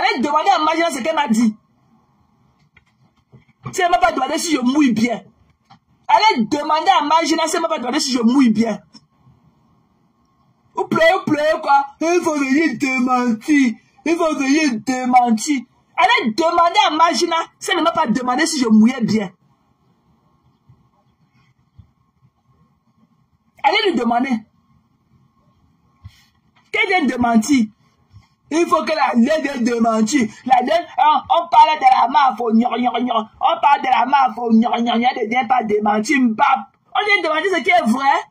Allez demander à Magina ce qu'elle m'a dit. Si elle ne m'a pas demandé si je mouille bien. Allez demander à Magina si elle ne m'a pas demandé si je mouille bien. Vous pleurez quoi? Il faut venir démentir. Il faut venir démentir. Allez demander à Magina si elle ne m'a pas demandé si je mouillais bien. Allez lui demander. Qu'elle vienne démentir. Il faut que la vienne démentir. On parle de la maf, on parle de la maf, elle ne vient pas démentir. On vient demander ce qui est vrai.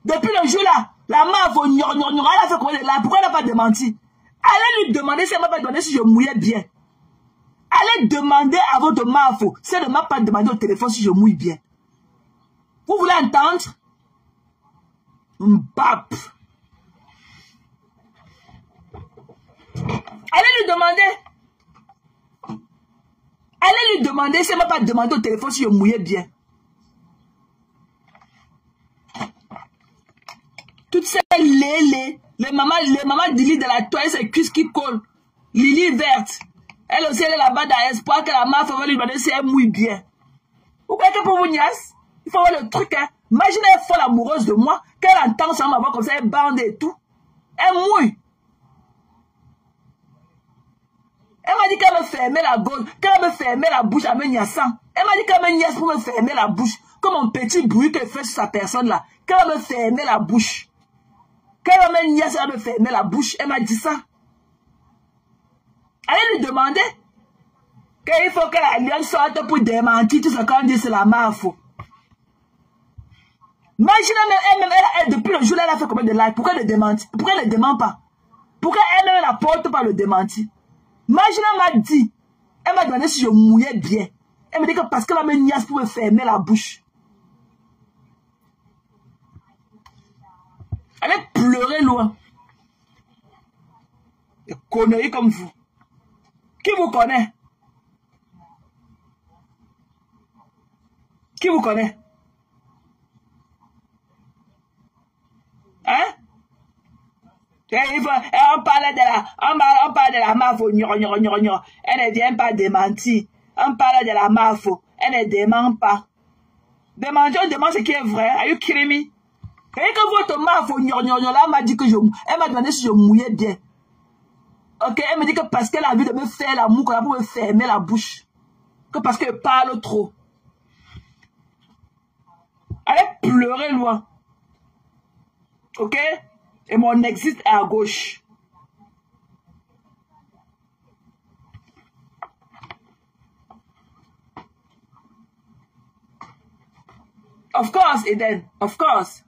Depuis le jour là, la maf, elle a fait quoi là? Pourquoi elle n'a pas démenti? Allez lui demander si elle ne m'a pas demandé si je mouillais bien. Allez demander à votre maf si elle ne m'a pas demandé au téléphone si je mouille bien. Vous voulez entendre? Mbap. Allez lui demander. Allez lui demander si elle ne m'a pas demandé au téléphone si je mouillais bien. Toutes ces les mamans Dili de la toile, c'est cuisses qui collent. Lily verte. Elle aussi, elle est là-bas dans l'espoir que la maf va lui demander si elle mouille bien. Vous croyez que pour vous niasse, il faut voir le truc, hein. Imaginez elle folle amoureuse de moi, qu'elle entend ça ma voix comme ça, elle bande et tout. Elle mouille. Elle m'a dit qu'elle me fermait la gorge, qu'elle me fermait la bouche à me niassant. Elle m'a dit qu'elle me niasse pour me fermer la bouche. Comme un petit bruit qu'elle fait sur sa personne là. Qu'elle me fermait la bouche. Qu'elle me niasse, elle me fermait la bouche. Elle m'a dit ça. Allez lui demander qu'il faut que la lionne sorte pour démentir tout ce qu'on dit c'est la mafia. Imaginez elle, depuis le jour là, elle a fait combien de likes? Pourquoi elle ne dément? Pourquoi elle ne dément pas? Pourquoi elle ne la porte pas le démentir? Imaginez elle m'a dit, elle m'a demandé si je mouillais bien. Elle me dit que parce qu'elle m'a niasse pour me fermer la bouche. Allez pleurer loin. Des conneries comme vous. Qui vous connaît? Qui vous connaît? Hein? On parle de la mafo. Elle ne vient pas démentir. On parle de la mafo. Elle ne dément pas. Démentir, on demande ce qui est vrai. Are you kidding me? Et que votre mafo là m'a dit que elle m'a demandé si je mouillais bien. Ok, elle me dit que parce qu'elle a envie de me faire l'amour, qu'on a pour me fermer la bouche. Que parce qu'elle parle trop. Allez pleurer loin. Ok? Et mon exit est à gauche. Of course, Eden. Of course.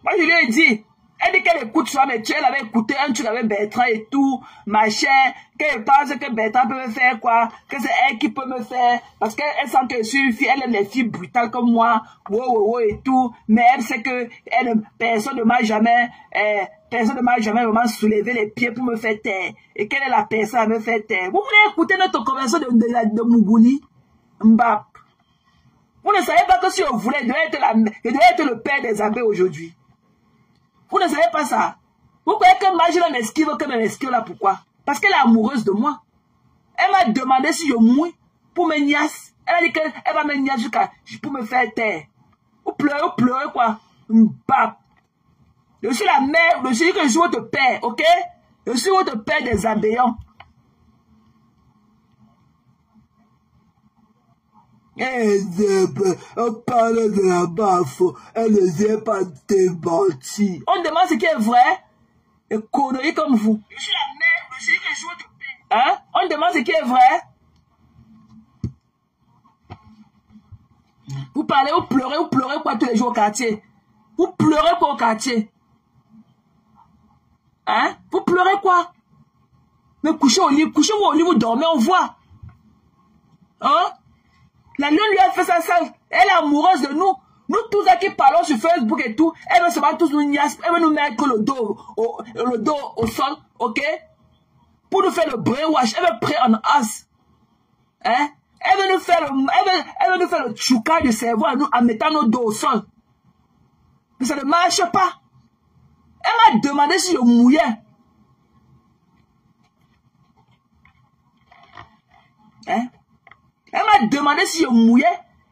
Moi, je lui ai dit, elle dit qu'elle écoute ça, mais tu elle avait écouté un truc avec Bertrand et tout, machin, qu'elle pense que Bertrand peut me faire quoi, que c'est elle qui peut me faire, parce qu'elle sent que je suis une fille, elle aime les filles brutales comme moi, wow et tout, mais elle sait que personne ne m'a jamais vraiment soulevé les pieds pour me faire taire, et quelle est la personne à me faire taire. Vous voulez écouter notre conversation de Mougouni? Mbap. Vous ne savez pas que si on voulait, je devais être le père des abbés aujourd'hui. Vous ne savez pas ça. Vous croyez que Magina m'esquive, là, pourquoi? Parce qu'elle est amoureuse de moi. Elle m'a demandé si je mouille pour me niasse. Elle a dit qu'elle va me niasse pour me faire taire. Vous pleurez quoi? Mbap. Je suis la mère, je suis votre père, ok? Je suis votre père des abéants. On parle de la baffe, elle ne vient pas démentir. On demande ce qui est vrai, et conneries comme vous. Je suis la mère, je suis votre père. Hein? On demande ce qui est vrai. Vous parlez, vous pleurez quoi tous les jours au quartier? Vous pleurez quoi au quartier? Hein? Vous pleurez quoi? Mais couchez-vous au lit, vous dormez, on voit. Hein? La lune lui a fait ça, elle est amoureuse de nous. Nous tous là qui parlons sur Facebook et tout, elle veut se battre tous nous niasse, elle veut nous mettre le dos au sol, ok? Pour nous faire le brainwash, elle veut prendre en us. Hein? Elle veut nous faire le chouka du cerveau en mettant nos dos au sol. Mais ça ne marche pas. Elle m'a demandé si je mouillais. Hein? Elle m'a demandé si je mouillais.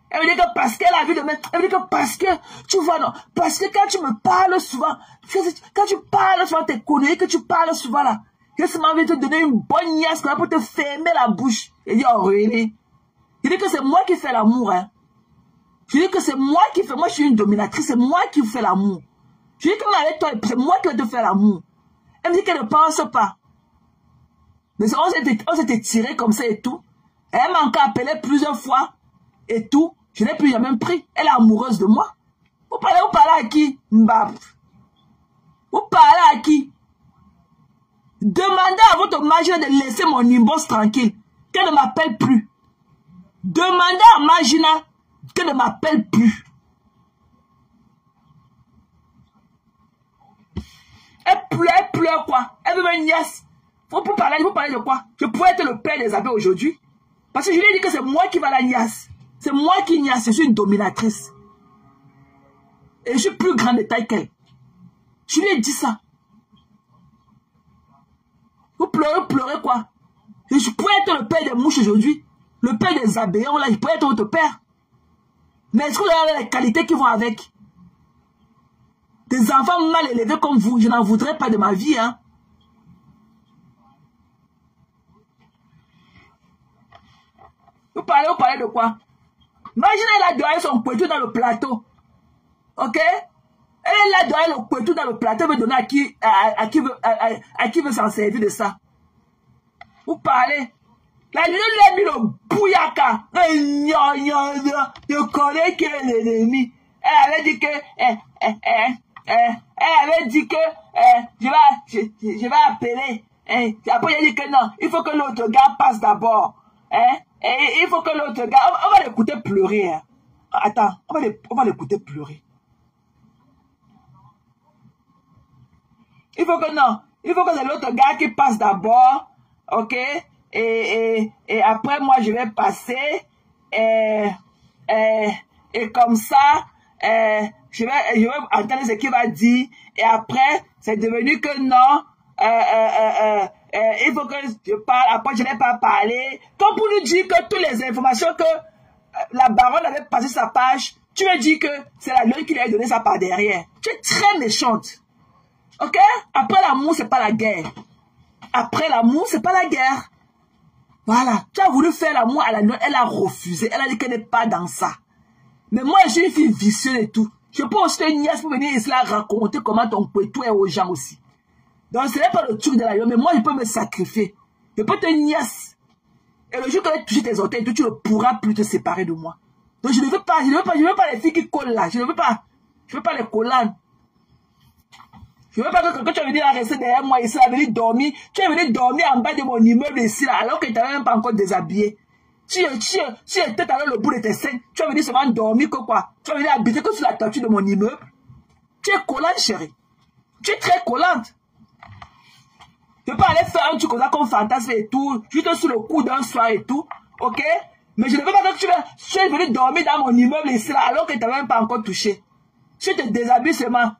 Elle me dit que parce qu'elle a vu de même. Elle me dit que parce que, tu vois, non, parce que quand tu me parles souvent, quand tu parles souvent tes conneries, que tu parles souvent là, j'ai seulement envie de te donner une bonne niasse pour te fermer la bouche. Et dit, oh, really? Je dis que c'est moi qui fais l'amour, hein. Je dis que c'est moi qui fais, moi je suis une dominatrice, c'est moi qui vous fais l'amour. Je dis que avec toi, c'est moi qui vais te faire l'amour. Elle me dit qu'elle ne pense pas. Mais on s'était tiré comme ça et tout. Elle m'a encore appelé plusieurs fois et tout. Je n'ai plus jamais pris. Elle est amoureuse de moi. Vous parlez à qui? Mbap. Vous parlez à qui? Demandez à votre Magina de laisser mon inbox tranquille. Qu'elle ne m'appelle plus. Demandez à Magina qu'elle ne m'appelle plus. Elle pleure quoi? Elle veut une nièce. Vous parler de quoi? Je pourrais être le père des abeilles aujourd'hui. Parce que je lui ai dit que c'est moi qui va la niasse. C'est moi qui niasse. Je suis une dominatrice. Et je suis plus grande de taille qu'elle. Je lui ai dit ça. Vous pleurez quoi? Et je pourrais être le père des mouches aujourd'hui. Le père des abeilles, là, je pourrais être votre père. Mais est-ce que vous avez les qualités qui vont avec? Des enfants mal élevés comme vous, je n'en voudrais pas de ma vie, hein. Vous parlez de quoi? Imaginez, elle a donné son poitou dans le plateau. Ok? Elle a donné le poitou dans le plateau, elle veut donner à qui veut s'en servir de ça. Vous parlez. La lune lui a mis le bouyaka. Je connais qui est l'ennemi. Elle avait dit que, je vais appeler. Après, il a dit que non, il faut que l'autre gars passe d'abord. Et il faut que l'autre gars, on va l'écouter pleurer. Hein. Attends, on va l'écouter pleurer. Il faut que c'est l'autre gars qui passe d'abord, ok? Et après moi je vais passer, et comme ça, je vais entendre ce qu'il va dire, et après c'est devenu que non, il faut que je parle, après je n'ai pas parlé, comme pour nous dire que toutes les informations que la baronne avait passé sa page, tu me dis que c'est la lune qui lui a donné ça par derrière. Tu es très méchante. Ok? Après l'amour, c'est pas la guerre. Après l'amour, c'est pas la guerre. Voilà. Tu as voulu faire l'amour à la lune, elle a refusé. Elle a dit qu'elle n'est pas dans ça. Mais moi, je suis une fille vicieuse et tout. Je peux aussi une nièce pour venir ici raconter comment ton poitou est aux gens aussi. Donc, ce n'est pas le truc de la lune, mais moi, je peux me sacrifier. Je peux te nièce. Et le jour que tu touches tes orteils, tu ne pourras plus te séparer de moi. Donc, je ne veux pas les filles qui collent là. Je ne veux pas les collants. Je ne veux pas que tu es venu rester derrière moi ici, à venir dormir. Tu es venu dormir en bas de mon immeuble ici, là, alors que tu n'avais même pas encore déshabillé. Tu étais avec le bout de tes seins. Tu es venu seulement dormir que quoi? Tu es venu habiter que sur la toiture de mon immeuble. Tu es collante, chérie. Tu es très collante. Je peux aller faire un truc comme ça, comme fantasme et tout, juste sur le coup d'un soir et tout, ok? Mais je ne veux pas que tu es venu dormir dans mon immeuble ici, là, alors que tu n'avais même pas encore touché. Tu te déshabilles seulement.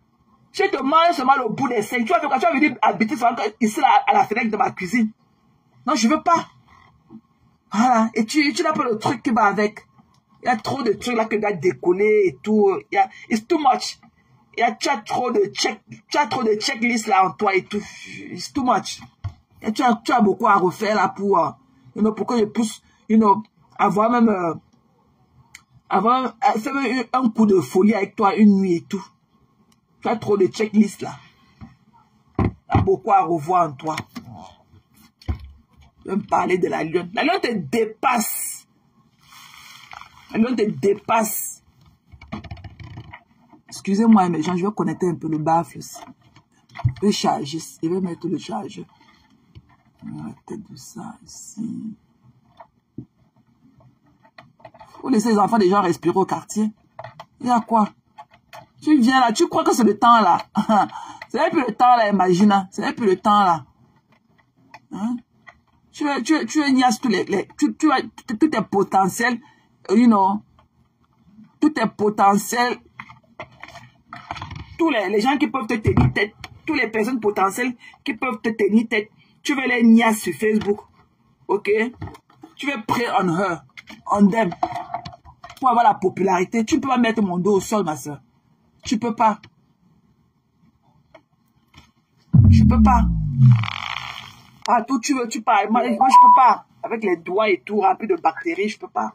Tu te manges seulement le bout des seins. Tu vas faire quoi? Tu vas venir habiter ici là, à la fenêtre de ma cuisine. Non, je ne veux pas. Voilà. Et tu n'as pas le truc qui va avec. Il y a trop de trucs là que tu dois décoller et tout. It's too much. Tu as trop de checklist là en toi et tout. It's too much. Et tu as beaucoup à refaire là pour que je puisse, avoir même, faire un coup de folie avec toi une nuit et tout. Tu as trop de checklist là. Tu as beaucoup à revoir en toi. Je vais me parler de la lune. La lune te dépasse. La lune te dépasse. Excusez-moi, mes gens, je vais connecter un peu le baffle aussi. Je vais charger. Je vais mettre le chargeur. Je vais mettre de ça ici. Faut laisser les enfants des gens respirer au quartier. Il y a quoi? Tu viens là, tu crois que c'est le temps là. Ce n'est plus le temps là, imagine. Ce n'est plus le temps là. Hein? Tu ignaces tous tout tes potentiels, tout tes potentiels tous les gens qui peuvent te tenir tête, toutes les personnes potentielles qui peuvent te tenir tête, tu veux les nier sur Facebook, ok? Tu veux pray on her, on them, pour avoir la popularité. Tu ne peux pas mettre mon dos au sol, ma soeur. Tu peux pas. Je peux pas. Partout tu veux, tu parles. Moi, je peux pas. Avec les doigts et tout, remplis de bactéries, je peux pas.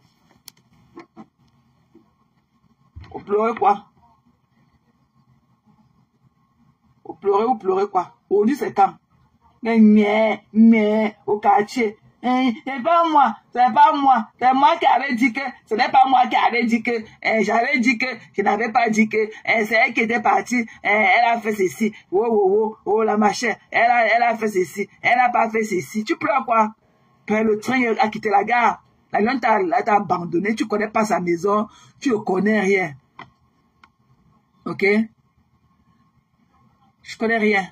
Vous pleurez quoi? Vous pleurez quoi? Aujourd'hui, c'est quand? Mais, au quartier. C'est pas moi, c'est pas moi. C'est moi qui avais dit que, ce n'est pas moi qui avais dit que, j'avais dit que, je n'avais pas dit que, c'est elle qui était partie, elle a fait ceci. Oh, la machin, elle a fait ceci, elle n'a pas fait ceci. Tu pleures quoi? Le train a quitté la gare. La lune t'a abandonné, tu connais pas sa maison, tu ne connais rien. Ok? Je connais rien.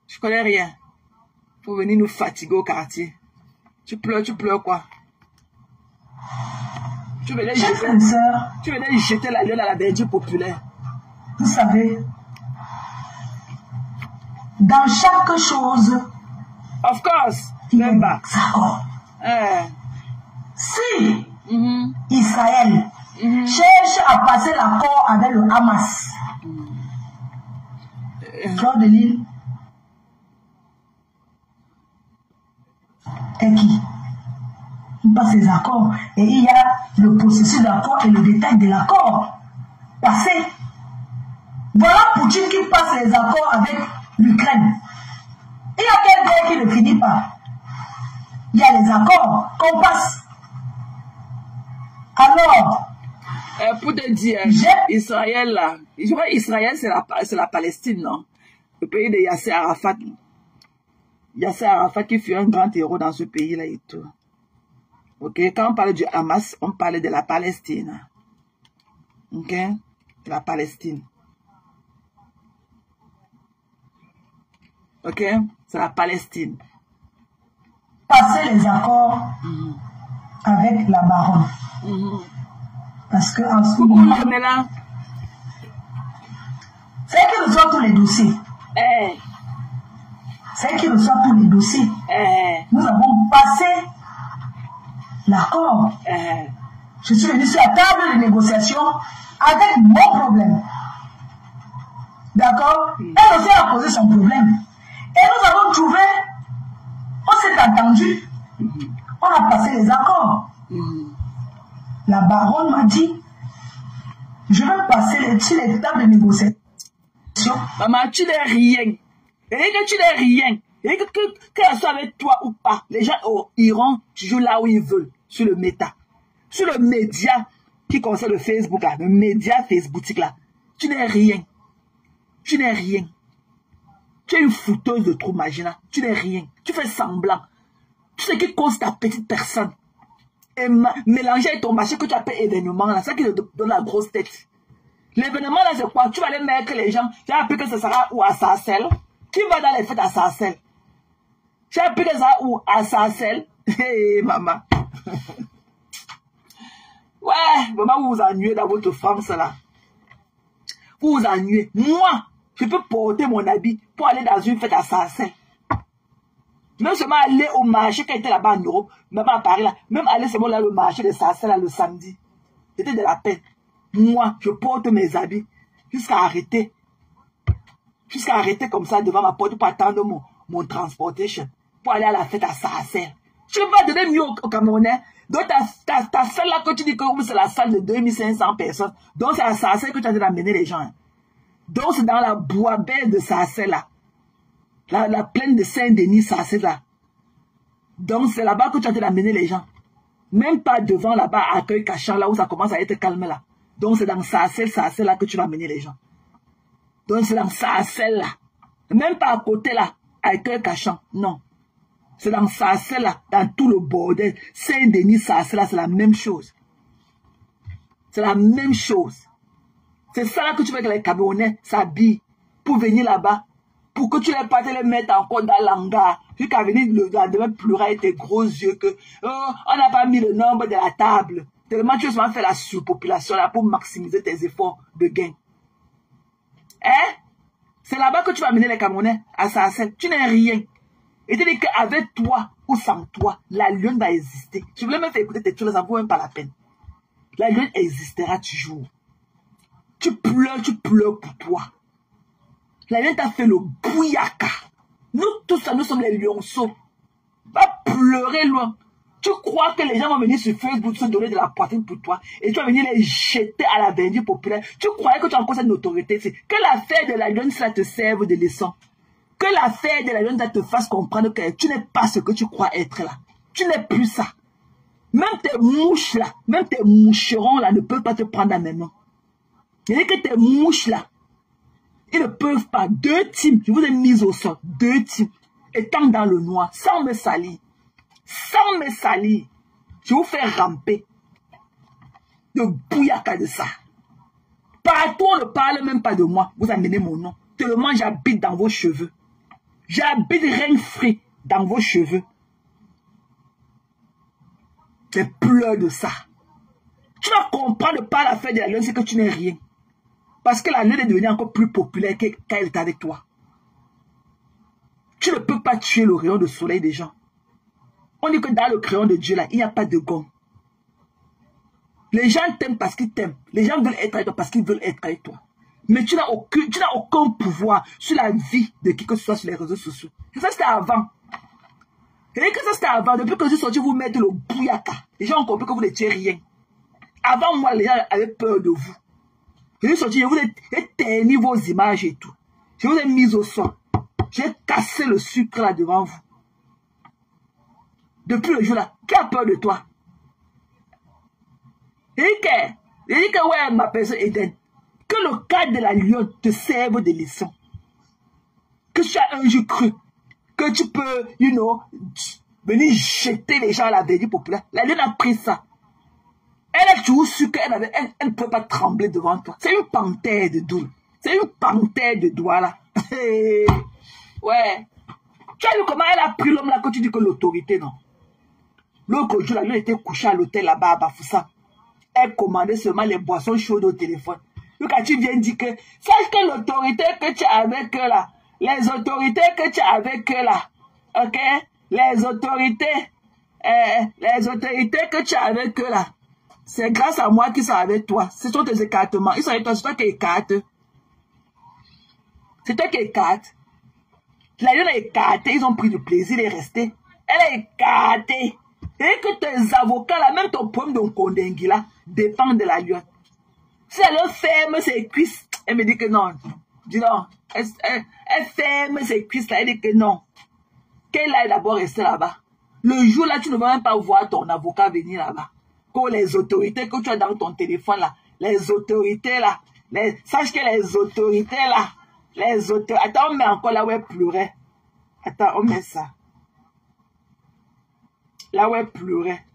Je connais rien. Pour venir nous fatiguer au quartier. Tu pleures quoi? Tu venais jeter la lune à la verdure populaire. Vous savez, dans chaque chose, of course, même pas. Si Israël cherche à passer l'accord avec le Hamas, Fleur de l'île est qui? Il passe les accords et il y a le processus d'accord et le détail de l'accord passé. Voilà Poutine qui passe les accords avec l'Ukraine. Il y a quel guerre qui ne finit pas? Il y a les accords qu'on passe. Alors, pour te dire, Israël là, je crois Israël c'est la Palestine, non? Le pays de Yasser Arafat. Yasser Arafat qui fut un grand héros dans ce pays-là et tout. Ok, quand on parle du Hamas, on parle de la Palestine. Ok, la Palestine. Ok, c'est la Palestine. Passer les accords avec la baronne. Parce que en ce moment, c'est elle qui reçoit tous les dossiers. C'est elle qui reçoit tous les dossiers. Nous avons passé l'accord. Je suis venu sur la table de négociation avec mon problème. D'accord? Elle aussi a posé son problème. Et nous avons trouvé, on s'est entendu, on a passé les accords. La baronne m'a dit, je vais passer sur les tables de négociation. Maman, tu n'es rien. Et que tu n'es rien. Et que soit avec toi ou pas, les gens iront toujours là où ils veulent, sur le méta. Sur le média qui concerne le Facebook, là, le média Facebooktique là. Tu n'es rien. Tu n'es rien. Tu es une fouteuse de trou magina. Tu n'es rien. Tu fais semblant. Tout ce qui cause ta petite personne. Et mélanger avec ton machin que tu appelles événement là, ça qui te donne la grosse tête. L'événement là c'est quoi? Tu vas aller mettre les gens. J'ai appris que ce sera où à Sarcelles. Qui va dans les fêtes à Sarcelles? J'ai appris que ça sera où à Sarcelles. Hé maman. Ouais, maman vous vous ennuyez dans votre France là. Vous vous ennuyez. Moi, je peux porter mon habit pour aller dans une fête à Sarcelles. Même seulement aller au marché qui était là-bas en Europe, même à Paris là, même aller seulement là le marché de Sarcelles là le samedi. C'était de la peine. Moi, je porte mes habits jusqu'à arrêter. Jusqu'à arrêter comme ça devant ma porte pour attendre mon transportation. Pour aller à la fête à Sarcelles. Tu ne peux pas donner mieux au Camerounais. Donc ta salle là que tu dis que c'est la salle de 2500 personnes. Donc c'est à Sarcelles que tu as d'amener les gens. Donc c'est dans la bois-baie de Sarcelles là. La plaine de Saint-Denis, Sarcelles là. Donc c'est là-bas que tu as d'amener les gens. Même pas devant là-bas, à Accueil Cachan, là où ça commence à être calme là. Donc c'est dans Sarcelles là que tu vas amener les gens. Donc c'est dans Sarcelles là. Même pas à côté là, à Accueil Cachan, non. C'est dans Sarcelles là, dans tout le bordel. Saint-Denis, Sarcelles là, c'est la même chose. C'est la même chose. C'est ça là que tu veux que les Camerounais s'habillent pour venir là-bas. Pour que tu les partes les mettre encore dans l'hangar. Jusqu'à venir le lendemain pleurer avec tes gros yeux que on n'a pas mis le nombre de la table. Tellement tu vas faire la surpopulation là pour maximiser tes efforts de gain. Hein? C'est là-bas que tu vas amener les Camerounais assassins. Tu n'es rien. Et tu dis qu'avec toi ou sans toi, la lune va exister. Je voulais même faire écouter tes trucs, ça ne vaut même pas la peine. La lune existera toujours. Tu pleures pour toi. La lune t'a fait le bouyaka. Nous tous, nous sommes les lionceaux. Va pleurer loin. Tu crois que les gens vont venir sur Facebook se donner de la poitrine pour toi et tu vas venir les jeter à la vendue populaire. Tu croyais que tu as encore cette notoriété. Que l'affaire de la lune, ça te serve de leçon. Que l'affaire de la lune, ça te fasse comprendre que tu n'es pas ce que tu crois être là. Tu n'es plus ça. Même tes mouches là, même tes moucherons là ne peuvent pas te prendre à mes mains. C'est-à-dire que tes mouches là, ils ne peuvent pas. 2 teams, je vous ai mis au sol. 2 teams, étant dans le noir, sans me salir. Sans me salir. Je vous fais ramper. De bouyaka de ça. Partout, on ne parle même pas de moi. Vous amenez mon nom. Tellement j'habite dans vos cheveux. J'habite rien frais dans vos cheveux. C'est pleurs de ça. Tu vas comprendre par la fête de la lune, c'est que tu n'es rien. Parce que la lune est devenue encore plus populaire qu'elle est avec toi. Tu ne peux pas tuer le rayon de soleil des gens. On dit que dans le crayon de Dieu, là, il n'y a pas de gomme. Les gens t'aiment parce qu'ils t'aiment. Les gens veulent être avec toi parce qu'ils veulent être avec toi. Mais tu n'as aucun pouvoir sur la vie de qui que ce soit sur les réseaux sociaux. Et ça, c'était avant. Et que ça, c'était avant. Depuis que je suis sorti, vous mettez le bouyaka. Les gens ont compris que vous n'étiez rien. Avant moi, les gens avaient peur de vous. Je suis sorti, je vous ai terni vos images et tout. Je vous ai mis au son. J'ai cassé le sucre là devant vous. Depuis le jour là, qui a peur de toi? Il dit que ouais, ma personne Eden. Que le cadre de la lionne te serve de leçon. Que tu as un jour cru. Que tu peux, venir jeter les gens à la vérité populaire. La lionne a pris ça. Elle a toujours su qu'elle ne peut pas trembler devant toi. C'est une panthère de doule. C'est une panthère de doigts là. Ouais. Tu as vu comment elle a pris l'homme là quand tu dis que l'autorité, non? L'autre jour, elle était couchée à l'hôtel là-bas à Bafoussa. Elle commandait seulement les boissons chaudes au téléphone. Donc quand tu viens dire que, sache que l'autorité que tu as avec eux là, les autorités que tu as avec eux là, ok? Les autorités que tu as avec eux là, c'est grâce à moi qu'ils sont avec toi. Ce sont tes écartements. Ils sont avec toi, c'est toi qui écartes. C'est toi qui écartes. La lune a écarté, ils ont pris du plaisir de rester. Elle a écarté. Et que tes avocats là, même ton problème de Kondengui là, dépend de la lune. Si elle ferme ses cuisses, elle me dit que non. Dis non. Elle ferme ses cuisses là, elle dit que non. Qu'elle aille d'abord rester là-bas. Le jour là, tu ne vas même pas voir ton avocat venir là-bas. Quand les autorités que tu as dans ton téléphone là, les autorités là, sache que les autorités là, attends, on met encore là où elle pleurait. Attends, on met ça. Là où elle pleurait.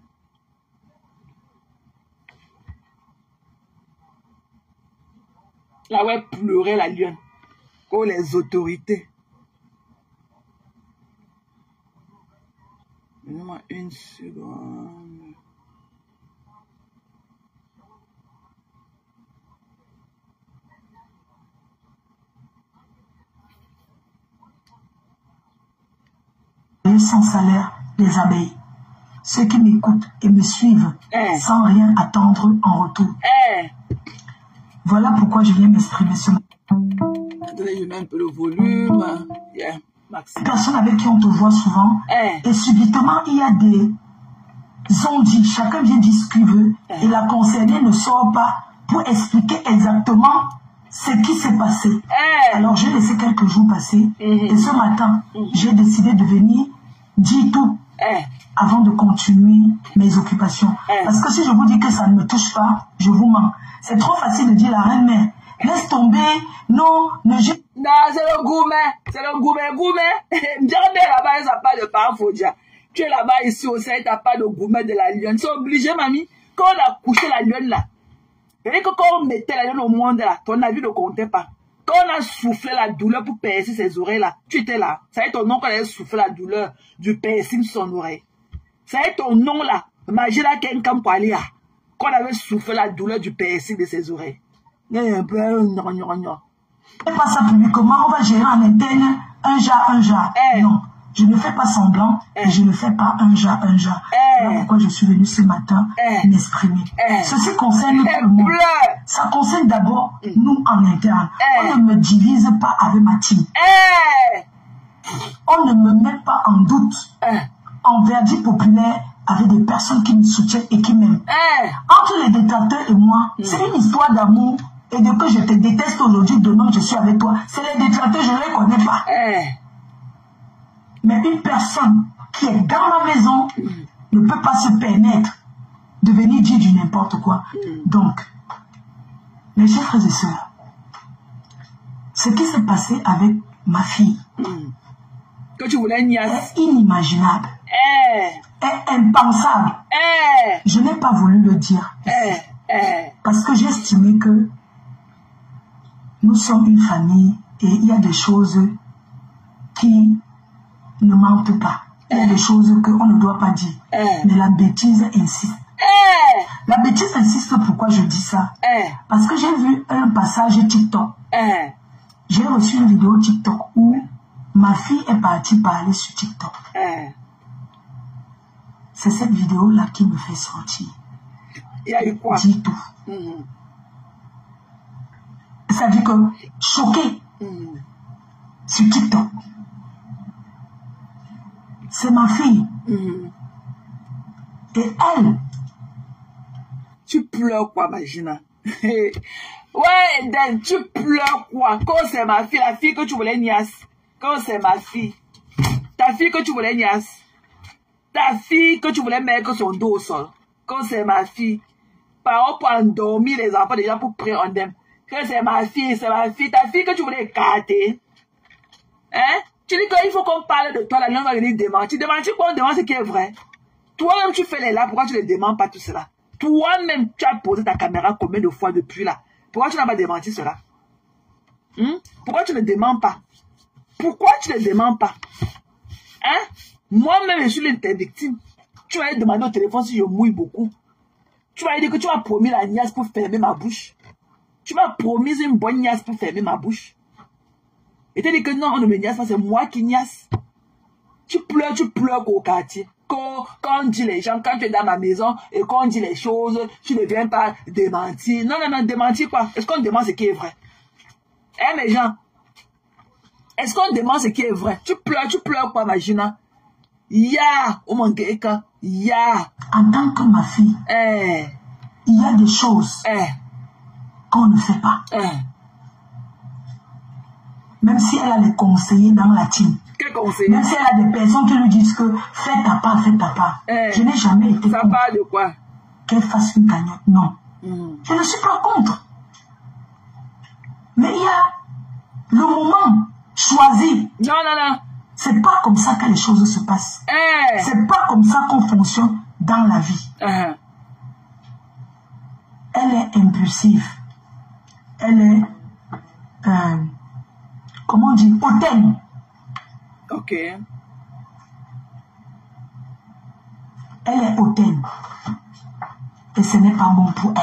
Là où elle pleurait la lionne. Oh, les autorités. Donne-moi une seconde. Sans salaire des abeilles. Ceux qui m'écoutent et me suivent sans rien attendre en retour. Voilà pourquoi je viens m'exprimer ce matin. Attendez, je mets un peu le volume. Yeah, personnes avec qui on te voit souvent. Et subitement, il y a des ondits. Chacun vient dire ce qu'il veut. Et la concernée ne sort pas pour expliquer exactement ce qui s'est passé. Alors, j'ai laissé quelques jours passer. Et ce matin, j'ai décidé de venir dire tout avant de continuer mes occupations. Parce que si je vous dis que ça ne me touche pas, je vous mens. C'est trop facile de dire la reine-mère. Laisse tomber, non, ne jette. Non, c'est le gourmet. C'est le gourmet. Jamais là-bas, ils n'ont pas de parfodia. Tu es là-bas, ici au sein, tu n'as pas de gourmet de la lionne. C'est obligé, mamie. Quand on a couché la lionne là, et que quand on mettait la lionne au monde là, ton avis ne comptait pas. Quand on a soufflé la douleur pour percer ses oreilles là, tu étais là. Ça y est ton nom quand elle a soufflé la douleur du piercing sur son oreille. Ça y est ton nom là. Imagine là qu'un campalia. Quand on avait soufflé la douleur du piercing de ses oreilles. fais pas ça publiquement, on va gérer en interne un jar. Non, je ne fais pas semblant et je ne fais pas un jar. Voilà pourquoi je suis venue ce matin m'exprimer. Ceci concerne tout le monde. Ça concerne d'abord nous en interne. On ne me divise pas avec ma team. On ne me met pas en doute en verdict populaire avec des personnes qui me soutiennent et qui m'aiment. Entre les détracteurs et moi, c'est une histoire d'amour et de que je te déteste aujourd'hui, demain je suis avec toi. C'est les détracteurs, je ne les connais pas. Mais une personne qui est dans ma maison ne peut pas se permettre de venir dire du n'importe quoi. Donc, mes chers frères et sœurs, ce qui s'est passé avec ma fille que tu voulais est inimaginable, est impensable. Je n'ai pas voulu le dire parce que j'ai estimé que nous sommes une famille et il y a des choses qui ne mentent pas. Il y a des choses qu'on ne doit pas dire. Mais la bêtise insiste. La bêtise insiste, pourquoi je dis ça? Parce que j'ai vu un passage TikTok. J'ai reçu une vidéo TikTok où ma fille est partie parler sur TikTok. C'est cette vidéo-là qui me fait sortir. Il y a eu quoi? Dis tout. C'est-à-dire que choqué sur TikTok. C'est ma fille. Et elle. Tu pleures quoi, Magina? Ouais, Dan, tu pleures quoi? Quand c'est ma fille, la fille que tu voulais niasse. Quand c'est ma fille. Ta fille que tu voulais niasse. Ta fille que tu voulais mettre son dos au sol. Quand c'est ma fille. Parents pour endormir les enfants déjà pour prier en them. Quand c'est ma fille, c'est ma fille. Ta fille que tu voulais écarter. Hein? Tu dis qu'il faut qu'on parle de toi, la langue va venir démentir. Démentir quoi? On demande ce qui est vrai. Toi-même, tu fais les là, pourquoi tu ne déments pas tout cela? Toi-même, tu as posé ta caméra combien de fois depuis là? Pourquoi tu n'as pas démenti cela? Pourquoi tu ne déments pas? Pourquoi tu ne déments pas? Hein? Moi-même, je suis l'une de tes victimes. Tu vas demander au téléphone si je mouille beaucoup. Tu vas dire que tu m'as promis la niasse pour fermer ma bouche. Tu m'as promis une bonne niasse pour fermer ma bouche. Et tu dis que non, on ne me niasse pas, c'est moi qui niasse. Tu pleures au quartier. Quand on dit les gens, quand tu es dans ma maison et qu'on dit les choses, tu ne viens pas démentir. Non, démentir quoi? Est-ce qu'on demande ce qui est vrai? Hein, mes gens? Est-ce qu'on demande ce qui est vrai? Tu pleures quoi, Magina? Ya, oh mon gars, ya. En tant que ma fille, il y a des choses qu'on ne fait pas. Même si elle a les conseillers dans la team. Quel conseiller? Même si elle a des personnes qui lui disent que fais ta part. Je n'ai jamais été ça contre. parle de quoi? Qu'elle fasse une cagnotte. Non. Je ne suis pas contre. Mais il y a le moment choisi. Non. C'est pas comme ça que les choses se passent. C'est pas comme ça qu'on fonctionne dans la vie. Elle est impulsive. Elle est... comment on dit? Hautaine. Ok. Elle est hautaine. Et ce n'est pas bon pour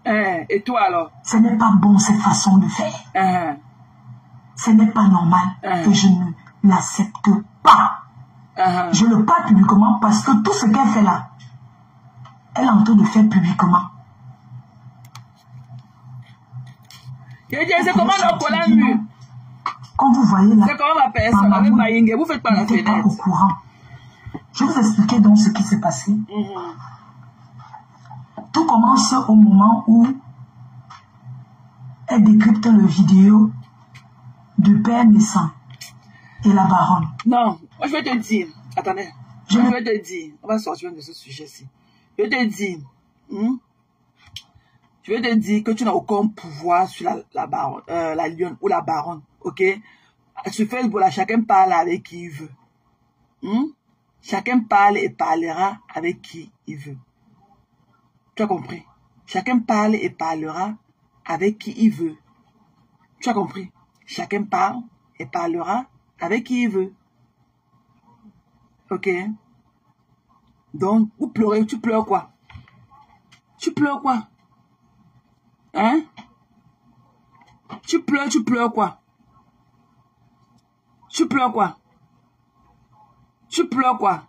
elle. Et toi alors? Ce n'est pas bon cette façon de faire. Ce n'est pas normal que je ne l'accepte pas. Je le parle publiquement parce que tout ce qu'elle fait là, elle est en train de faire publiquement. C'est comment nos collègues mûrs? Quand vous voyez là, c'est comment ma personne avec Maïngue, vous faites pas la n'était pas fenêtre. au courant. Je vais vous expliquer donc ce qui s'est passé. Tout commence au moment où elle décrypte le vidéo de Père Naissant et la baronne. Non, moi je vais te dire, attendez, je vais te dire, on va sortir de ce sujet-ci. Je vais te dire, je vais te dire que tu n'as aucun pouvoir sur la baronne, la lionne ou la baronne, ok? Sur Facebook, là, chacun parle avec qui il veut. Chacun parle et parlera avec qui il veut. Tu as compris? Chacun parle et parlera avec qui il veut. Tu as compris? Chacun parle et parlera avec qui il veut. Ok? Donc, vous pleurez, tu pleures quoi? Tu pleures quoi? Hein? Tu pleures quoi? Tu pleures quoi? Tu pleures quoi?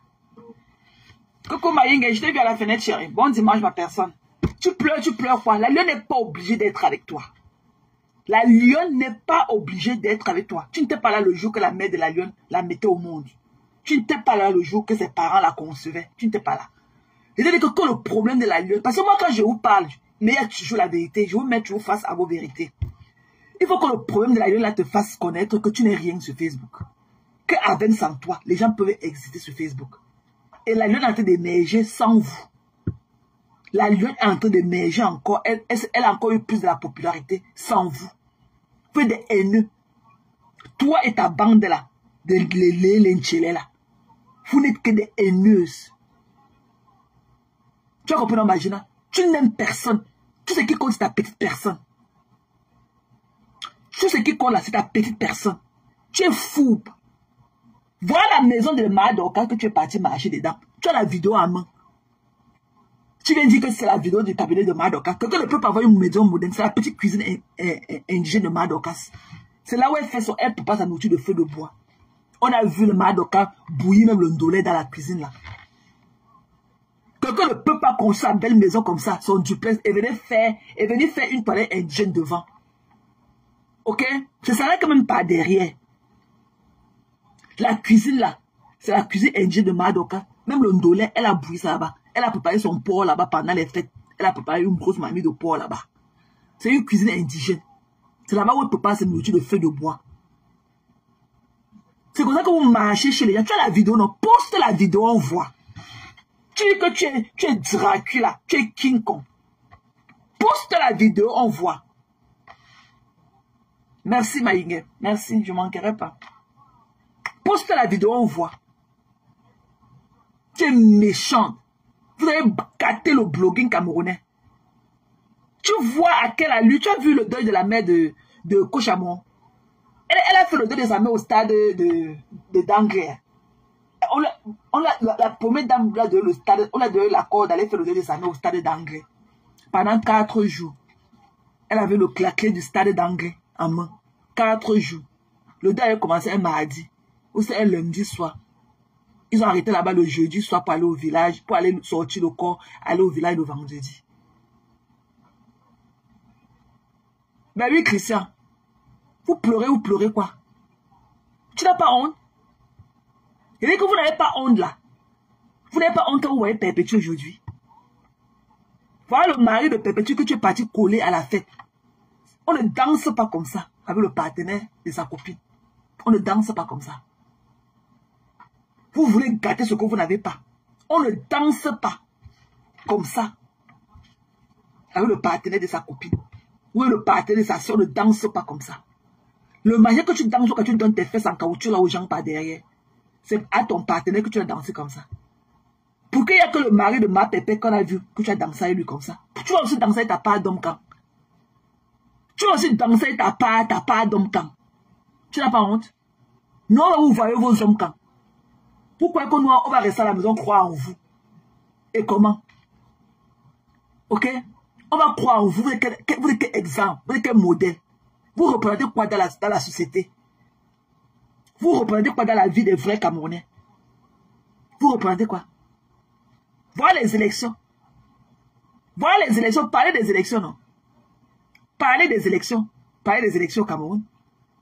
Coco Mayinga, je t'ai vu à la fenêtre, chérie. Bon dimanche, ma personne. Tu pleures quoi? La lionne n'est pas obligée d'être avec toi. La lionne n'est pas obligée d'être avec toi. Tu n'étais pas là le jour que la mère de la lionne la mettait au monde. Tu n'étais pas là le jour que ses parents la concevaient. Tu n'étais pas là. C'est-à-dire que quand le problème de la lionne... Parce que moi, quand je vous parle, mais il y a toujours la vérité. Je vous mets toujours face à vos vérités. Il faut que le problème de la lionne là te fasse connaître que tu n'es rien sur Facebook. Qu'avec sans toi, les gens peuvent exister sur Facebook. Et la lionne est en train d'émerger sans vous. La lionne est en train d'émerger encore. Elle a encore eu plus de la popularité sans vous. Vous êtes des haineux. Toi et ta bande là, de l'enchélé là, vous n'êtes que des haineuses. Tu as compris, non, Magina? Tu n'aimes personne. Tout ce qui compte, c'est ta petite personne. Tout ce qui compte là, c'est ta petite personne. Tu es fou. Voilà la maison de Madoka que tu es parti marcher dedans. Tu as la vidéo à main. Tu viens dire que c'est la vidéo du cabinet de Madoka. Quelqu'un ne peut pas avoir une maison moderne. C'est la petite cuisine indigène de Madoka. C'est là où elle prépare sa nourriture de feu de bois. On a vu le Madoka bouillir même le ndolé dans la cuisine là. Quelqu'un ne peut pas construire une belle maison comme ça, son duplex, et venir faire une toilette indigène devant. Ok? Ce serait quand même pas derrière. La cuisine là, c'est la cuisine indigène de Madoka. Même le ndolé, elle a bouilli ça là-bas. Elle a préparé son porc là-bas pendant les fêtes. Elle a préparé une grosse mamie de porc là-bas. C'est une cuisine indigène. C'est là-bas où elle prépare ses nourritures de feu de bois. C'est comme ça que vous marchez chez les gens. Tu as la vidéo, non? Poste la vidéo, on voit. Tu dis que tu es Dracula, tu es King Kong. Poste la vidéo, on voit. Merci Maïngue. Merci, je ne manquerai pas. Poste la vidéo, on voit. Tu es méchant. Vous avez gâté le blogging camerounais. Tu vois à quelle allure. Tu as vu le deuil de la mère de Cochamon. Elle a fait le deuil de sa mère au stade de Dangré. La première dame là le stade, on a donné l'accord d'aller faire le deuil de sa mère au stade d'Anglais. Pendant 4 jours. Elle avait le claquet du stade d'Anglais en main. 4 jours. Le deuil a commencé un mardi. Ou c'est un lundi soir. Ils ont arrêté là-bas le jeudi soir pour aller au village, pour aller sortir le corps, aller au village le vendredi. Ben oui, Christian. Vous pleurez quoi? Tu n'as pas honte? Et dit que vous n'avez pas honte là. Vous n'avez pas honte quand vous voyez Perpétue aujourd'hui. Voilà le mari de Perpétue que tu es parti coller à la fête. On ne danse pas comme ça avec le partenaire de sa copine. On ne danse pas comme ça. Vous voulez gâter ce que vous n'avez pas. On ne danse pas comme ça avec le partenaire de sa copine. Ou le partenaire de sa soeur, on ne danse pas comme ça. Le manière que tu danses quand tu donnes tes fesses en caoutchouc là aux gens par derrière, c'est à ton partenaire que tu as dansé comme ça. Pourquoi il n'y a que le mari de ma pépé qu'on a vu que tu as dansé avec lui comme ça? Tu vas aussi danser avec ta part d'homme quand? Tu vas aussi danser avec ta part d'homme quand? Tu n'as pas honte? Non, vous voyez vos hommes quand? Pourquoi que nous, on va rester à la maison croire en vous? Et comment? Ok? On va croire en vous. Vous êtes quel exemple? Vous êtes quel modèle? Vous représentez quoi dans la société? Vous représentez quoi dans la vie des vrais Camerounais? Vous représentez quoi? Voilà les élections. Voilà les élections. Parlez des élections, non? Parlez des élections. Parlez des élections au Cameroun.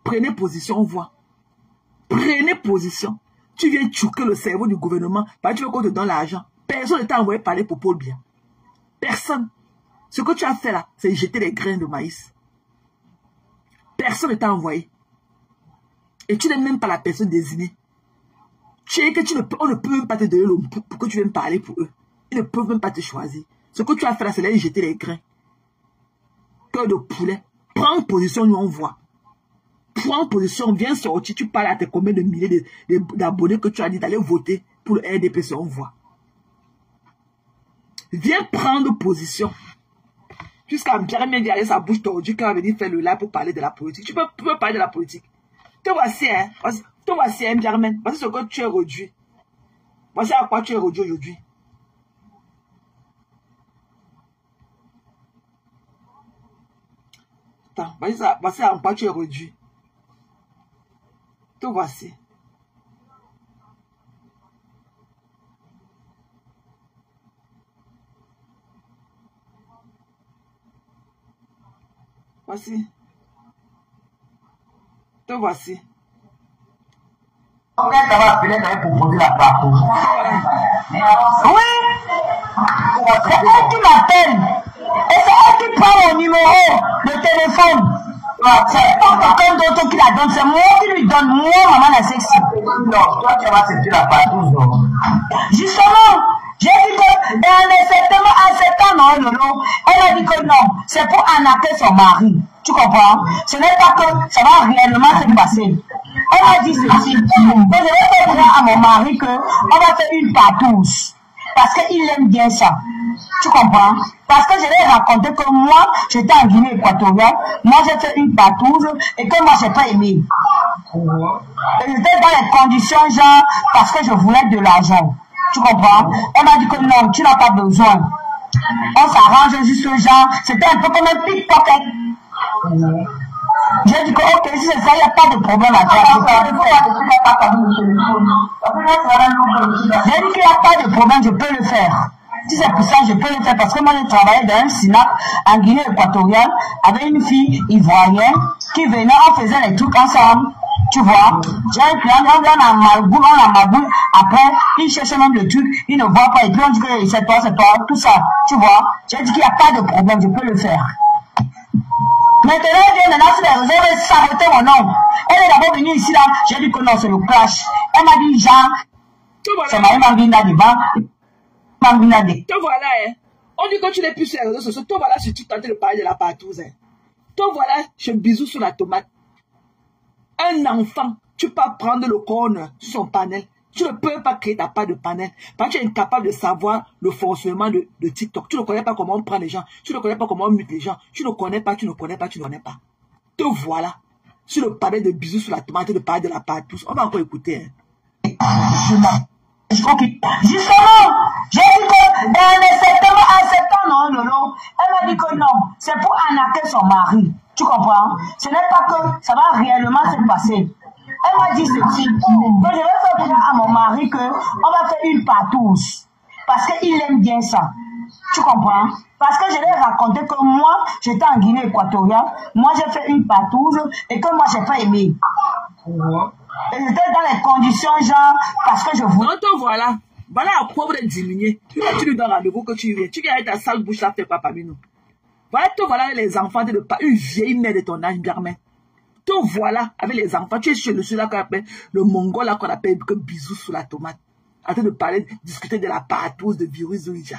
Prenez position, on voit. Prenez position. Tu viens choquer le cerveau du gouvernement parce que tu veux qu'on te donne l'argent. Personne ne t'a envoyé parler pour Paul Biya. Personne. Ce que tu as fait là, c'est jeter des grains de maïs. Personne ne t'a envoyé. Et tu n'es même pas la personne désignée. Tu es que on ne peut même pas te donner le pour que tu viennes parler pour eux. Ils ne peuvent même pas te choisir. Ce que tu as fait là, c'est d'aller jeter les grains. Cœur de poulet. Prends position, nous on voit. Prends position, viens sortir, tu parles à tes combien de milliers d'abonnés que tu as dit d'aller voter pour le RDPC, on voit. Viens prendre position. Jusqu'à Pierre-Mien dit aller sa bouche tordue quand on va venir faire le live pour parler de la politique. Tu peux parler de la politique. Te voici, hein. Te voici, hein, Pierre-Mien. Voici ce que tu es réduit. Voici à quoi tu es réduit aujourd'hui. Attends, voici en quoi tu es réduit. Tout voici. Voici. Tout voici. On va appeler pour poser la plaque. Oui. C'est elle qui m'appelle. Et c'est elle qui prend mon numéro de téléphone. C'est pas quelqu'un d'autre qui la donne. C'est moi qui lui donne. Moi, maman, la sexy. Non, toi, tu vas accepter la partouze, non? Justement, j'ai dit que dans un certain non, Lolo, elle a dit que non. C'est pour arnaquer son mari. Tu comprends? Ce n'est pas que ça va réellement se passer. Elle a dit ceci. Mais je vais faire croire à mon mari qu'on va faire une partouze. Parce qu'il aime bien ça. Tu comprends? Parce que je vais raconter que moi, j'étais en Guinée équatoriale, moi j'ai fait une partouze et que moi j'ai pas aimé. Et j'étais dans les conditions genre parce que je voulais de l'argent. Tu comprends? Elle m'a dit que non, tu n'as pas besoin. On s'arrange juste genre, c'était un peu comme un pickpocket. J'ai dit que ok, si c'est ça, il n'y a pas de problème à faire. J'ai dit qu'il n'y a pas de problème, je peux le faire. Si c'est pour ça, je peux le faire parce que moi, je travaillais dans un SINAP en Guinée équatoriale avec une fille ivoirienne qui venait, on faisait les trucs ensemble. Tu vois, j'ai un client, on a magouille, après, il cherche même le truc, il ne voit pas, et puis on dit que c'est toi, tout ça. Tu vois, j'ai dit qu'il n'y a pas de problème, je peux le faire. Maintenant, vous avez saboté mon nom. Elle est d'abord venue ici, là. J'ai dit que non, c'est le clash. Elle m'a dit, Jean, c'est Marie Mambina devant. Mambina de. Te voilà, hein. On dit que tu n'es plus sur les réseaux sociaux. Te voilà, si tu tentais de parler de la partouze, hein. Te voilà, je bisous sur la tomate. Un enfant, tu peux prendre le corner sur son panel. Tu ne peux pas créer ta part de panel. Parce que tu es incapable de savoir le fonctionnement de TikTok. Tu ne connais pas comment on prend les gens. Tu ne connais pas comment on mute les gens. Tu ne connais pas. Te voilà. Sur le panel de bisous sur la tomate, de parler de la partouze. On va encore écouter. Hein. Justement, j'ai dit que dans un certain non. Elle m'a dit que non. C'est pour arnaquer son mari. Tu comprends? Ce n'est pas que ça va réellement se passer. Elle m'a dit ceci. Donc je vais faire croire à mon mari qu'on va faire une partouze. Parce qu'il aime bien ça. Tu comprends? Parce que je vais raconter que moi, j'étais en Guinée équatoriale. Moi, j'ai fait une partouze et que moi, j'ai pas aimé. Et j'étais dans les conditions genre parce que je voulais. Non, te voilà. Voilà à quoi vous êtes diminué. Tu lui donnes rendez-vous que tu viens. Tu viens avec ta sale bouche là, fais pas parmi nous. Voilà, te voilà avec les enfants de pas une vieille mère de ton âge, Germain. Te voilà avec les enfants. Tu es chez celui-là qu'on appelle le Mongol là qu'on appelle que bisous sur la tomate. En train de parler, discuter de la partouze de virus Ouija.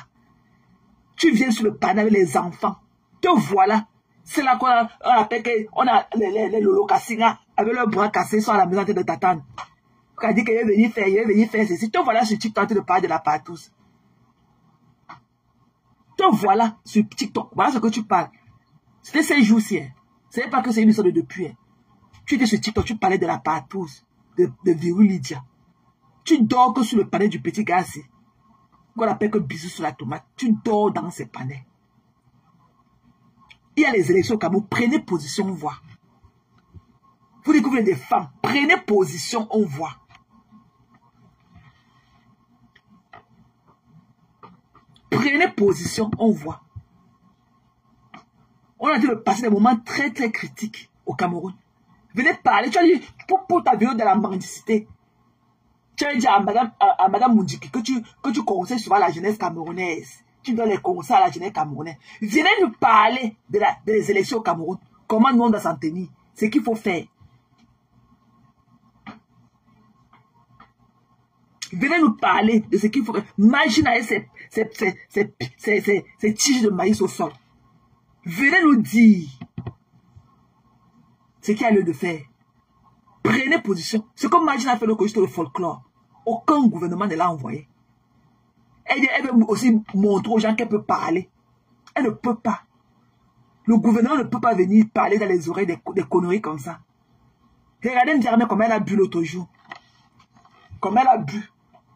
Tu viens sur le panel avec les enfants. Te voilà. C'est là qu'on appelle qu'on a les lolocassina avec leurs bras cassés, ils sont à la maison de t'attendre. On a dit qu'il est venu faire ceci. Te voilà sur TikTok en train de parler de la partouze. Te voilà sur TikTok. Voilà ce que tu parles. C'était ces jours-ci. Hein. Ce n'est pas que c'est une histoire de depuis. Hein. Tu étais sur TikTok, tu parlais de la partouze, de Virou Lydia. Tu dors que sur le panel du petit gars ici. Qu'on appelle que bisous sur la tomate. Tu dors dans ces panels. Il y a les élections au Cameroun. Prenez position, on voit. Vous découvrez des femmes. Prenez position, on voit. Prenez position, on voit. On a dit de passer des moments très très critiques au Cameroun. Venez parler. Tu as dit, pour ta vidéo de la mendicité, tu as dit à Madame Moundjiki que tu conseilles souvent la jeunesse camerounaise. Tu donnes les conseils à la jeunesse camerounaise. Venez nous parler des élections au Cameroun. Comment nous on doit s'en tenir. Ce qu'il faut faire. Venez nous parler de ce qu'il faut faire. Imaginez ces tiges de maïs au sol. Venez nous dire ce qu'il y a lieu de faire. Prenez position. C'est comme Magina a fait le registre de folklore. Aucun gouvernement ne l'a envoyé. Elle veut aussi montrer aux gens qu'elle peut parler. Elle ne peut pas. Le gouvernement ne peut pas venir parler dans les oreilles des conneries comme ça. Regardez Ndiarmé comme elle a bu l'autre jour. Comme elle a bu.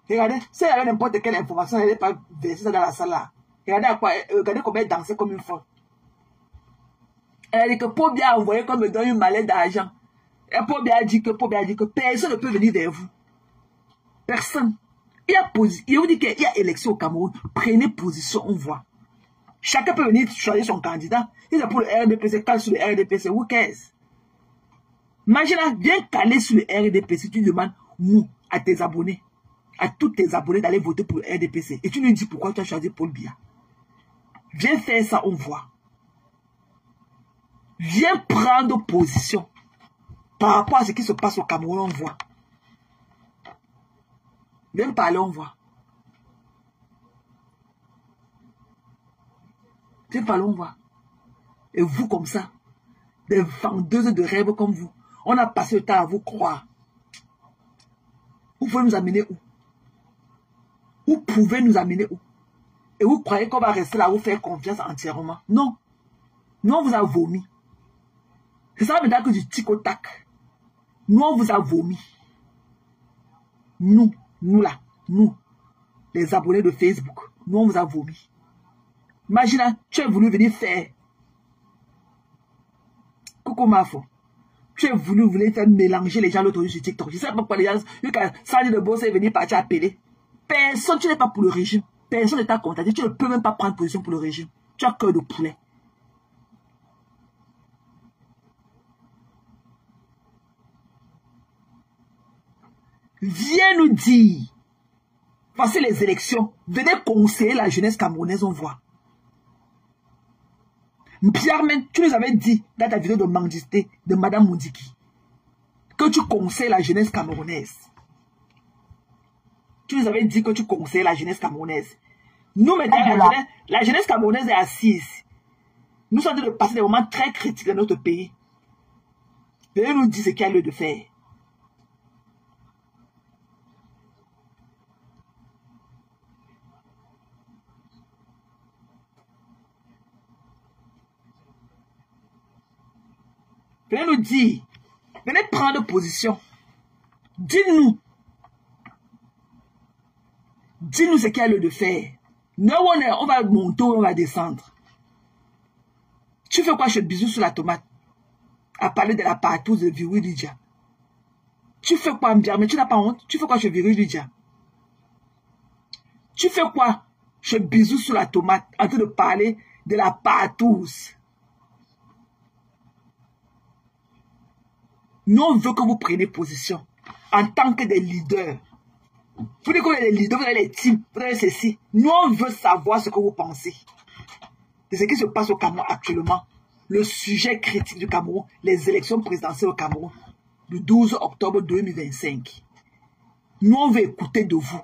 Regardez, si elle avait n'importe quelle information, elle n'allait pas verser ça dans la salle là. Regardez comment elle dansait comme une folle. Elle a dit que Paul Biya a envoyé qu'on me donne une mallette d'argent. Et Paul Biya a dit que personne ne peut venir vers vous. Personne. Il vous dit qu'il y a élection au Cameroun. Prenez position, on voit. Chacun peut venir choisir son candidat. Si c'est pour le RDPC, cale sur le RDPC, who cares? Imagine, viens caler sur le RDPC, tu demandes à tes abonnés, à tous tes abonnés d'aller voter pour le RDPC. Et tu lui dis pourquoi tu as choisi Paul Biya. Viens faire ça, on voit. Viens prendre position par rapport à ce qui se passe au Cameroun, on voit. Viens parler, on voit. Viens parler, on voit. Et vous comme ça, des vendeuses de rêves comme vous, on a passé le temps à vous croire. Vous pouvez nous amener où? Vous pouvez nous amener où? Et vous croyez qu'on va rester là, vous faire confiance entièrement? Non. Nous, on vous a vomi. C'est ça maintenant que du tic au tac. Nous, on vous a vomi. Nous là, nous, les abonnés de Facebook, nous, on vous a vomi. Imagine, tu as voulu venir faire. Coucou Mafo. Tu as voulu faire mélanger les gens l'autre jour sur TikTok. Je ne sais pas pourquoi les gens, sans dire de bon, c'est venir partir appeler. Personne, tu n'es pas pour le régime. Personne ne t'a contacté. Tu ne peux même pas prendre position pour le régime. Tu as cœur de poulet. Viens nous dire, voici les élections, venez conseiller la jeunesse camerounaise, on voit. Pierre, tu nous avais dit dans ta vidéo de mendicité de Madame Moundiki que tu conseilles la jeunesse camerounaise. Tu nous avais dit que tu conseilles la jeunesse camerounaise. Nous, maintenant, la jeunesse camerounaise est assise. Nous sommes en train de passer des moments très critiques dans notre pays. Venez nous dire ce qu'il y a lieu de faire. Venez nous dire, venez prendre position. Dis-nous. Dis-nous ce qu'il y a lieu de faire. Non, on va monter ou on va descendre. Tu fais quoi chez Bisou sur la tomate? À parler de la partouze de Virou Lydia. Tu fais quoi, Mbiar? Mais tu n'as pas honte? Tu fais quoi chez Virou Lydia? Tu fais quoi chez Bisou sur la tomate en train de parler de la partouze? Nous, on veut que vous preniez position en tant que des leaders. Vous dites qu'on est des leaders, vous avez les teams, vous avez ceci. Nous, on veut savoir ce que vous pensez de ce qui se passe au Cameroun actuellement. Le sujet critique du Cameroun, les élections présidentielles au Cameroun, le 12 octobre 2025. Nous, on veut écouter de vous.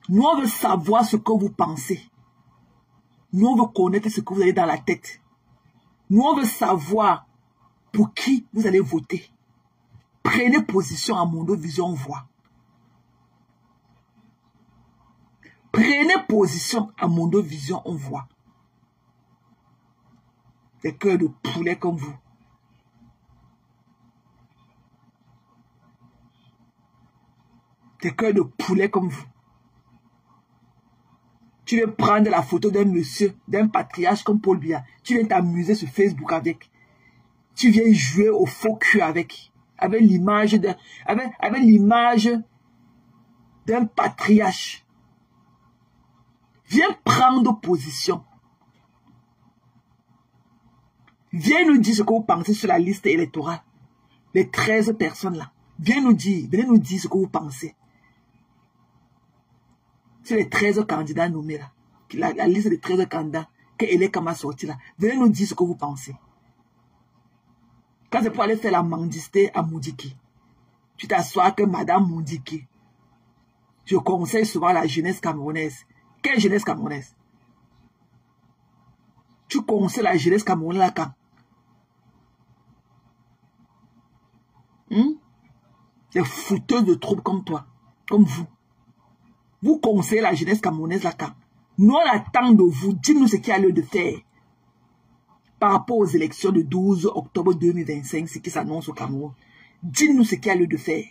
Nous, on veut savoir ce que vous pensez. Nous, on veut connaître ce que vous avez dans la tête. Nous, on veut savoir pour qui vous allez voter. Prenez position à Mondo Vision Voix. Prenez position à Mondo Vision On Voit. Des cœurs de poulet comme vous. Des cœurs de poulet comme vous. Tu viens prendre la photo d'un monsieur, d'un patriarche comme Paul Biya. Tu viens t'amuser sur Facebook avec. Tu viens jouer au faux cul avec l'image d'un patriarche. Viens prendre position. Viens nous dire ce que vous pensez sur la liste électorale. Les 13 personnes là. Venez nous dire ce que vous pensez. C'est les 13 candidats nommés là. La liste des 13 candidats que Eleka m'a sorti là. Venez nous dire ce que vous pensez. Quand c'est pour aller faire la mendicité à Moundiki, tu t'assois que Madame Moundiki, je conseille souvent la jeunesse camerounaise. Quelle jeunesse camerounaise? Tu conseilles la jeunesse camerounaise là quand? Des fouteux de troubles comme toi, comme vous. Vous conseillez la jeunesse camerounaise là quand? Nous, on attend de vous. Dites-nous ce qu'il y a lieu de faire. Par rapport aux élections du 12 octobre 2025, ce qui s'annonce au Cameroun. Dites-nous ce qu'il y a lieu de faire.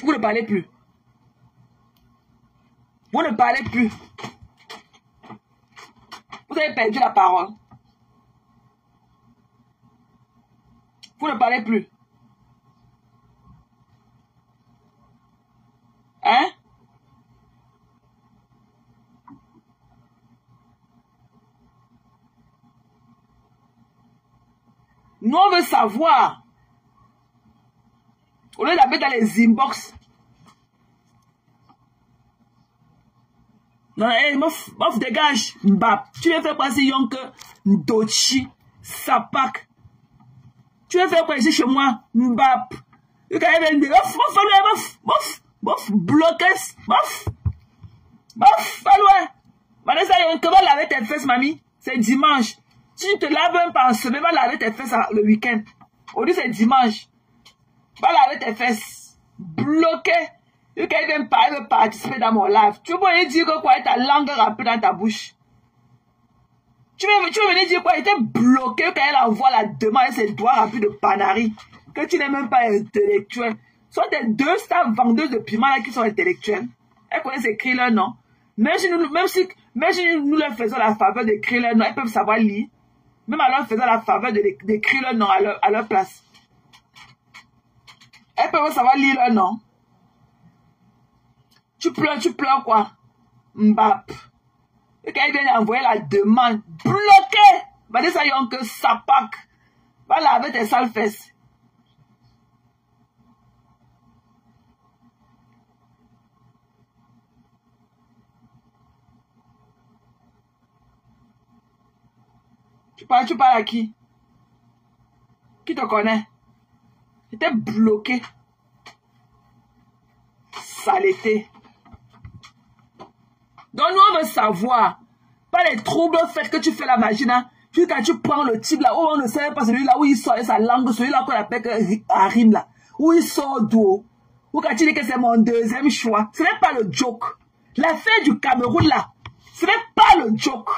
Vous ne parlez plus. Vous ne parlez plus. Vous avez perdu la parole. Vous ne parlez plus. Hein? Nous, on veut savoir. Au lieu d'appeler dans les inbox. Non, hey, mof, dégage. Mbap. Tu veux faire passer Yonke, Ndochi, Sapak. Tu veux faire quoi ici chez moi? Mbap. Mof, bloquez. Mof, pas loin. Vanessa, comment laver tes fesses, mamie? C'est dimanche. Si tu te laves même pas en semaine, va laver tes fesses le week-end. Aujourd'hui, c'est dimanche. Va laver tes fesses. Bloqué. Et quand il veut participer dans mon live, tu veux venir dire que quoi, ta langue remplie dans ta bouche. Tu veux venir dire quoi, il était bloqué quand elle envoie la demande et ses doigts remplis de panaris. Que tu n'es même pas intellectuel. Ce sont des deux stars vendeuses de piment là qui sont intellectuelles. Elles connaissent écrire leur nom. Même si nous leur faisons la faveur d'écrire leur nom, elles peuvent savoir lire. Même alors faisant la faveur d'écrire leur nom à leur place. Elles peuvent savoir lire leur nom. Tu pleures quoi? Mbap. Et quand il vient d'envoyer la demande, bloqué. Va dire ça, Yonke, Sapak. Va laver tes sales fesses. Tu parles à qui? Qui te connaît? J'étais bloqué. Saleté. Donc nous on veut savoir. Pas les troubles faits que tu fais la magie là. Puis quand tu prends le type là, où on ne sait pas celui-là, où il sort sa langue, celui-là qu'on appelle Harim là. Où il sort d'où? Ou quand tu dis que c'est mon deuxième choix. Ce n'est pas le joke. L'affaire du Cameroun là. Ce n'est pas le joke.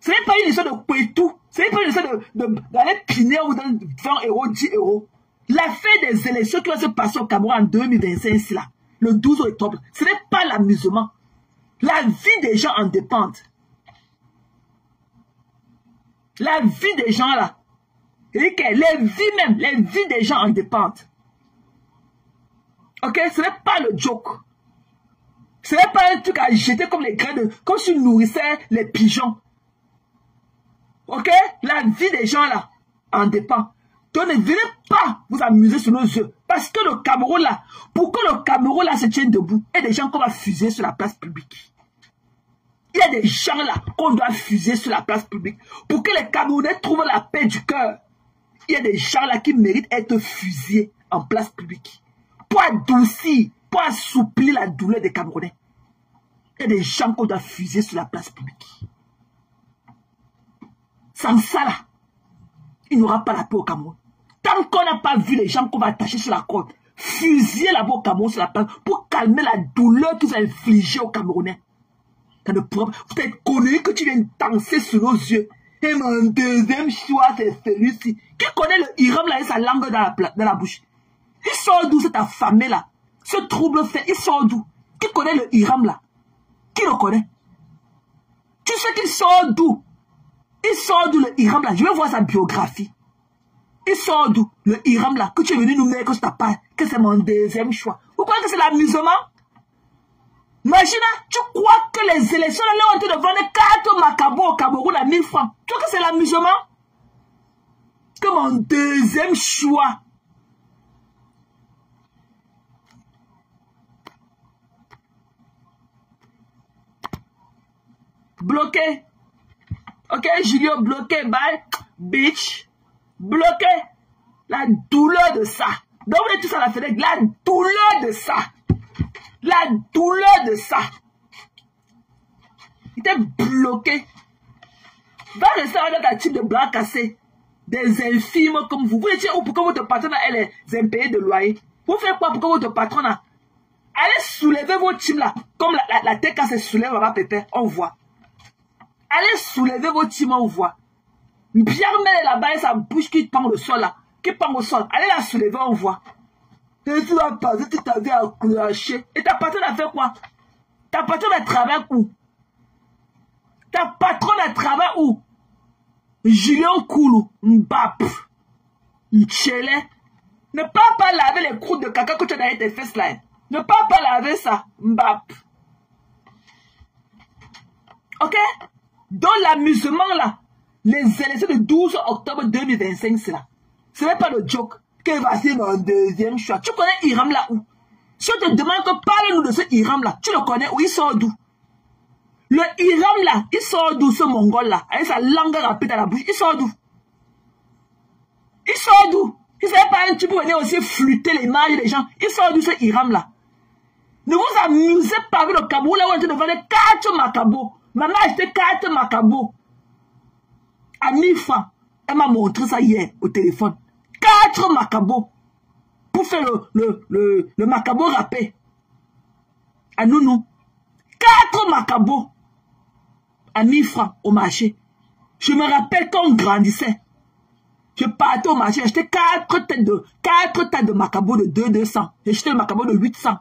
Ce n'est pas une histoire de Kouetou. Ce n'est pas une histoire d'aller piner ou de 20 euros, 10 euros. L'affaire des élections qui va se passer au Cameroun en 2025 ici là, le 12 octobre, ce n'est pas l'amusement. La vie des gens en dépend. La vie des gens là. Les vies des gens en dépendent. Ok? Ce n'est pas le joke. Ce n'est pas un truc à jeter comme les grains comme si on nourrissait les pigeons. Ok? La vie des gens là en dépend. Donc ne venez pas vous amuser sur nos yeux. Parce que le Cameroun là, pour que le Cameroun là se tienne debout, il y a des gens qu'on va fuser sur la place publique. Il y a des gens là qu'on doit fuser sur la place publique. Pour que les Camerounais trouvent la paix du cœur, il y a des gens là qui méritent d'être fusillés en place publique. Pour adoucir, pour assouplir la douleur des Camerounais. Il y a des gens qu'on doit fuser sur la place publique. Sans ça là, il n'y aura pas la paix au Cameroun. Tant qu'on n'a pas vu les gens qu'on va attacher sur la côte, fusiller là-bas au Cameroun sur la place pour calmer la douleur qu'ils ont infligée aux Camerounais. Vous êtes connu que tu viens danser sur nos yeux. Et mon deuxième choix, c'est celui-ci. Qui connaît le Hiram là et sa langue dans la bouche? Il sort d'où cet affamé là? Ce trouble fait, il sort d'où? Qui connaît le Hiram là? Qui le connaît? Tu sais qu'il sort d'où? Il sort d'où le Hiram là? Je vais voir sa biographie. Il sort d'où le Hiram là? Que tu es venu nous mettre que c'est pas, que c'est mon deuxième choix. Vous croyez que c'est l'amusement? Imagine, tu crois que les élections là ont été de vendre 4 macabos au Cameroun à 1000 francs. Tu crois que c'est l'amusement? Que mon deuxième choix. Bloqué. Ok, Julio, bloqué. Bye. Bitch. Bloqué. La douleur de ça. Donc, vous êtes tous à la fenêtre. La douleur de ça. La douleur de ça. Il était bloqué. Va rester dans un type de bras cassés. Des infirmes comme vous. Vous étiez où pour que votre patronne elle est impayée de loyer? Vous faites quoi pour que votre patronne allez soulever vos teams là. Comme la tête quand se soulève, va pépé, on voit. Allez soulever vos teams, on voit. Pierre met là-bas et sa bouche qui pend au sol là. Qui pend au sol. Allez la soulever, on voit. Et tu vas passer toute ta vie à clocher. Et ta patronne a fait quoi? Ta patronne a travaillé où? Ta patronne a travaillé où? Julien Koulou, Mbap, Mchele. Ne pas laver les croûtes de caca que tu as dans tes fesses là. Ne pas laver ça, Mbap. Ok? Dans l'amusement là, les élections de 12 octobre 2025, c'est là. Ce n'est pas le joke. Que voici mon deuxième choix. Tu connais Hiram là où? Si on te demande que parle-nous de ce Hiram là, tu le connais où? Il sort d'où? Le Hiram là, il sort d'où ce mongol là? Avec sa langue rapide à la bouche, il sort d'où? Il sort d'où? Il ne savait pas un type pour venir aussi flûter les mailles des gens. Il sort d'où ce Hiram là? Ne vous amusez pas avec le cabot là où on était devant les 4 macabos. Maman a acheté 4 macabos à 1000 francs. Elle m'a montré ça hier au téléphone. 4 macabos pour faire le macabo râpé. À nous. 4 macabos à 1000 francs au marché. Je me rappelle quand on grandissait. Je partais au marché, j'achetais 4 têtes de macabo de 200. J'ai acheté le macabo de 800.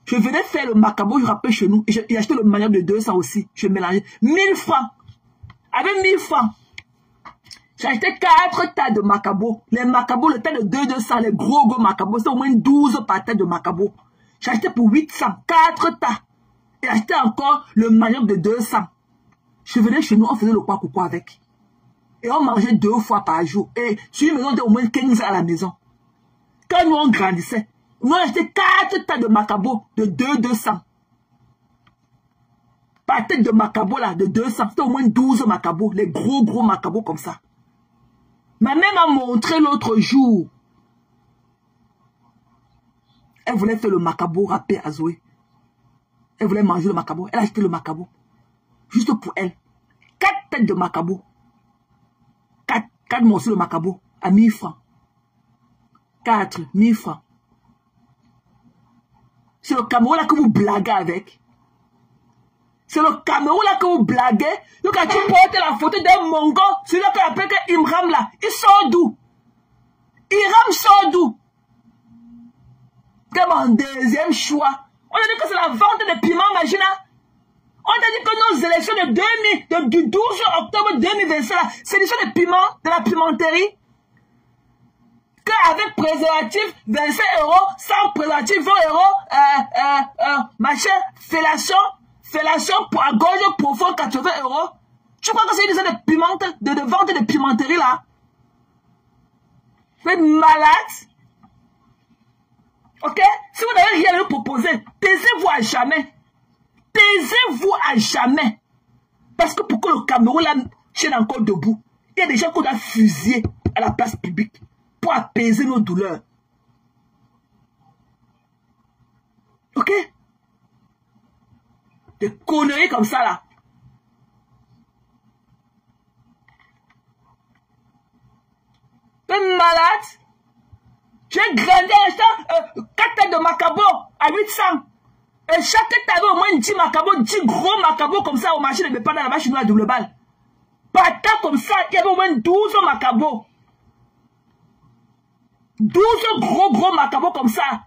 Je venais faire le macabo, je rappelle chez nous. Et j'ai acheté le manière de 200 aussi. Je mélangeais 1000 francs. Avec 1000 francs. J'ai acheté 4 tas de macabo. Les macabos, le tas de 200, les gros macabos, c'est au moins 12 par tête de macabo. J'ai acheté pour 800, 4 tas. Et j'ai acheté encore le manière de 200. Je venais chez nous, on faisait le quoi avec. Et on mangeait 2 fois par jour. Et sur une maison, on était au moins 15 à la maison. Quand nous, on grandissait, nous avons acheté 4 tas de macabo de 200. Par tête de macabo là, de 200, c'était au moins 12 macabos, les gros macabos comme ça. Ma mère m'a montré l'autre jour. Elle voulait faire le macabo râpé à Zoé. Elle voulait manger le macabo. Elle a acheté le macabo. Juste pour elle. 4 têtes de macabo. 4 morceaux de macabo à 1000 francs. 4, 1000 francs. C'est le Cameroun là que vous blaguez avec. C'est le Cameroun là que vous blaguez. Donc quand tu portes la photo d'un Mongol, celui-là qu'on appelle que Imram là, il sort d'où? Hiram sort d'où? C'est mon deuxième choix. On a dit que c'est la vente des piments, imagine. On a dit que nos élections du 12 octobre 2025, c'est l'élection des piments, de la pimenterie. Qu'avec préservatif, 25 €, sans préservatif, 20 €, machin, fellation pour à gorge profonde, 80 €. Tu crois que c'est une élection de piment, de vente de pimenterie là? Vous êtes malade? Ok? Si vous n'avez rien à nous proposer, taisez-vous à jamais. Taisez-vous à jamais. Parce que pour que le Cameroun là tienne encore debout, il y a des gens qu'on a fusillés à la place publique pour apaiser nos douleurs. Ok? Des conneries comme ça là. T'es malade? J'ai grandi en achetant 4 têtes de macabo à 800. Et chaque tête avait au moins 10 macabos, 10 gros macabos comme ça au marché de Bépanda là-bas chez nous à double balle. Par tas comme ça, il y avait au moins 12 macabos. 12 gros macabos comme ça.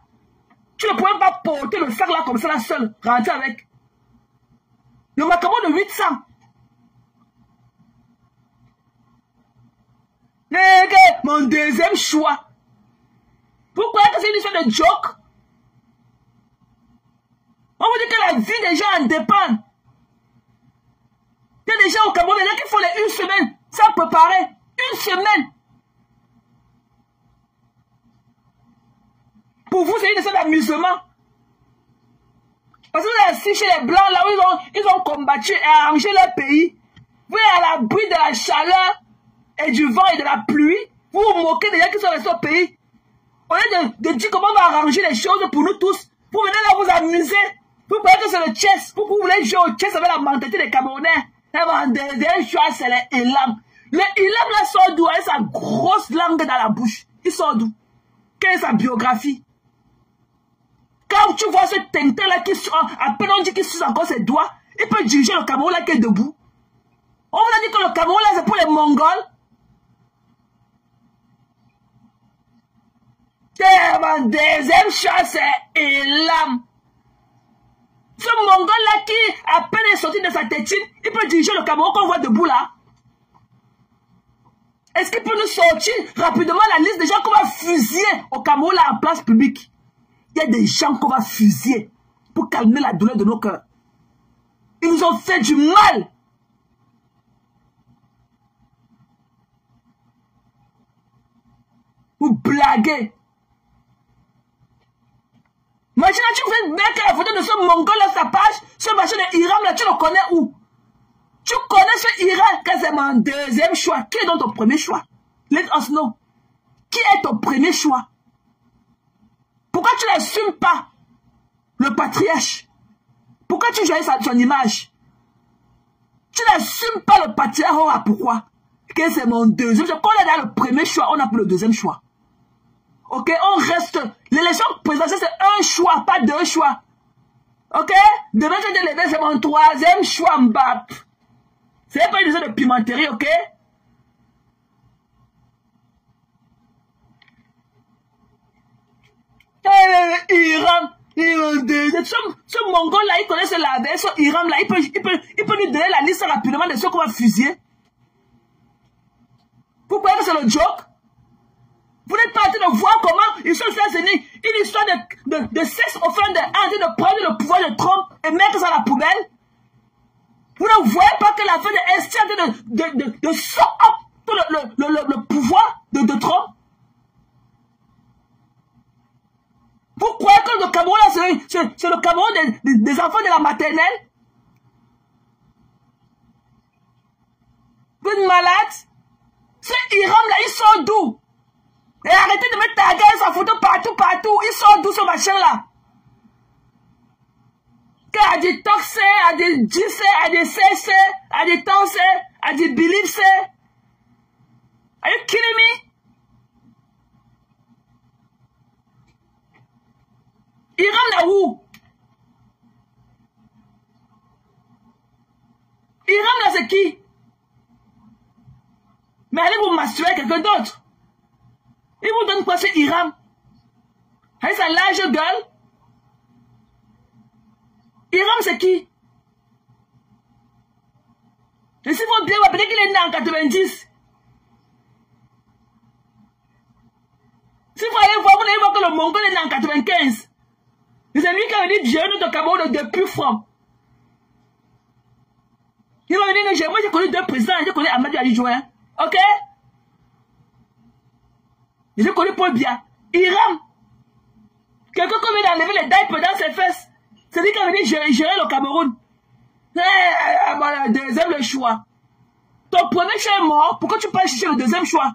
Tu ne pouvais pas porter le sac là comme ça là seul, rentrer avec. Le macabo de 800. Mon deuxième choix. Pourquoi est-ce que c'est une histoire de joke? On vous dit que la vie des gens en dépend. Il y a des gens au Cameroun qui font les 1 semaine sans préparer. 1 semaine. Pour vous, c'est une histoire d'amusement. Parce que vous êtes assis chez les Blancs, là où ils ont combattu et arrangé leur pays. Vous êtes à l'abri de la chaleur et du vent et de la pluie. Vous vous moquez des gens qui sont restés au pays. Au lieu de dire comment on va arranger les choses pour nous tous, vous venez là vous amuser. Vous croyez que c'est le chess. Vous voulez jouer au chess avec la mentalité des Camerounais. Mon deuxième choix, c'est les Elam. Le Elam là sort d'où? Avec sa grosse langue dans la bouche. Il sort d'où? Quelle est sa biographie? Quand tu vois ce tintin là qui à peine on dit qu'il suce encore ses doigts, il peut diriger le Cameroun là qui est debout. On vous a dit que le Cameroun là c'est pour les Mongols. Son deuxième choix, c'est Elam. Ce Mongol-là qui, à peine est sorti de sa tétine, il peut diriger le Cameroun qu'on voit debout là. Est-ce qu'il peut nous sortir rapidement la liste des gens qu'on va fusiller au Cameroun là en place publique? Il y a des gens qu'on va fusiller pour calmer la douleur de nos cœurs. Ils nous ont fait du mal. Vous blaguez. Imagine, tu fais mettre la photo de ce Mongol là, sa page, ce machin de Hiram là, tu le connais où? Tu connais ce Hiram, que c'est mon deuxième choix. Qui est donc ton premier choix? Let us know. Qui est ton premier choix? Pourquoi tu n'assumes pas le patriarche? Pourquoi tu joues son image? Tu n'assumes pas le patriarche. Pourquoi? Que c'est mon deuxième choix. Quand on a le premier choix, on a plus le deuxième choix. Ok, on reste. L'élection présidentielle, c'est un choix, pas deux choix. Ok? Demain, je vais te lever, c'est mon troisième choix, Mbap. C'est pas une histoire de pimenterie, ok? Hiram, ce Mongol là, il connaît ce laver, ce Hiram là, il peut lui donner la liste rapidement de ceux qu'on va fusiller. Vous croyez que c'est le joke? Vous n'êtes pas en train de voir comment ils sont fait une histoire de sexe au fin de de prendre le pouvoir de Trump et mettre ça à la poubelle? Vous ne voyez pas que la fin de Estia de sortir le pouvoir de Trump? Vous croyez que le Cameroun là, c'est le Cameroun des enfants de la maternelle? Vous êtes malade? Ce Hiram là, il sort d'où? Et arrêtez de mettre ta gueule, sa photo partout. Il sort d'où ce machin là? Car a dit toxé, a dit gissé, a dit cessé, a dit tensé, a dit believe. Are you kidding me? Hiram là où? Hiram là c'est qui? Mais allez vous masturber quelqu'un d'autre. Il vous donne quoi c'est Hiram? Est-ce sa large gueule? Hiram c'est qui? Et si vous bien vous appelez qu'il est né en 90. Si vous allez voir, vous allez voir que le Mongol est né en 95. Et c'est lui qui a venu gérer notre Cameroun depuis From. Il va venir nous gérer. Moi j'ai connu deux présidents, j'ai connu Amadou Ali Jouin. Ok? J'ai connu Paul Biya. Hiram. Quelqu'un qui vient d'enlever les diapers dans ses fesses. C'est lui qui a venu gérer le Cameroun. Deuxième le choix. Ton premier choix est mort. Pourquoi tu peux chercher le deuxième choix?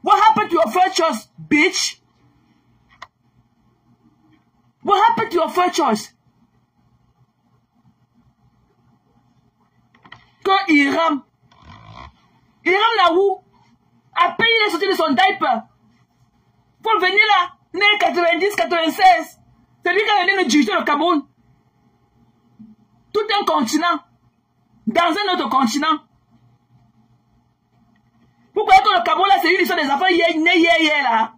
What happened to your first choice, bitch? What happened to your first choice? Que Hiram là où? À peine il est sorti de son diaper. Pour venir là, né 90, 96. C'est lui qui a venu nous diriger le Cameroun. Tout un continent. Dans un autre continent. Vous croyez que le Cameroun là, c'est une histoire des enfants nés là?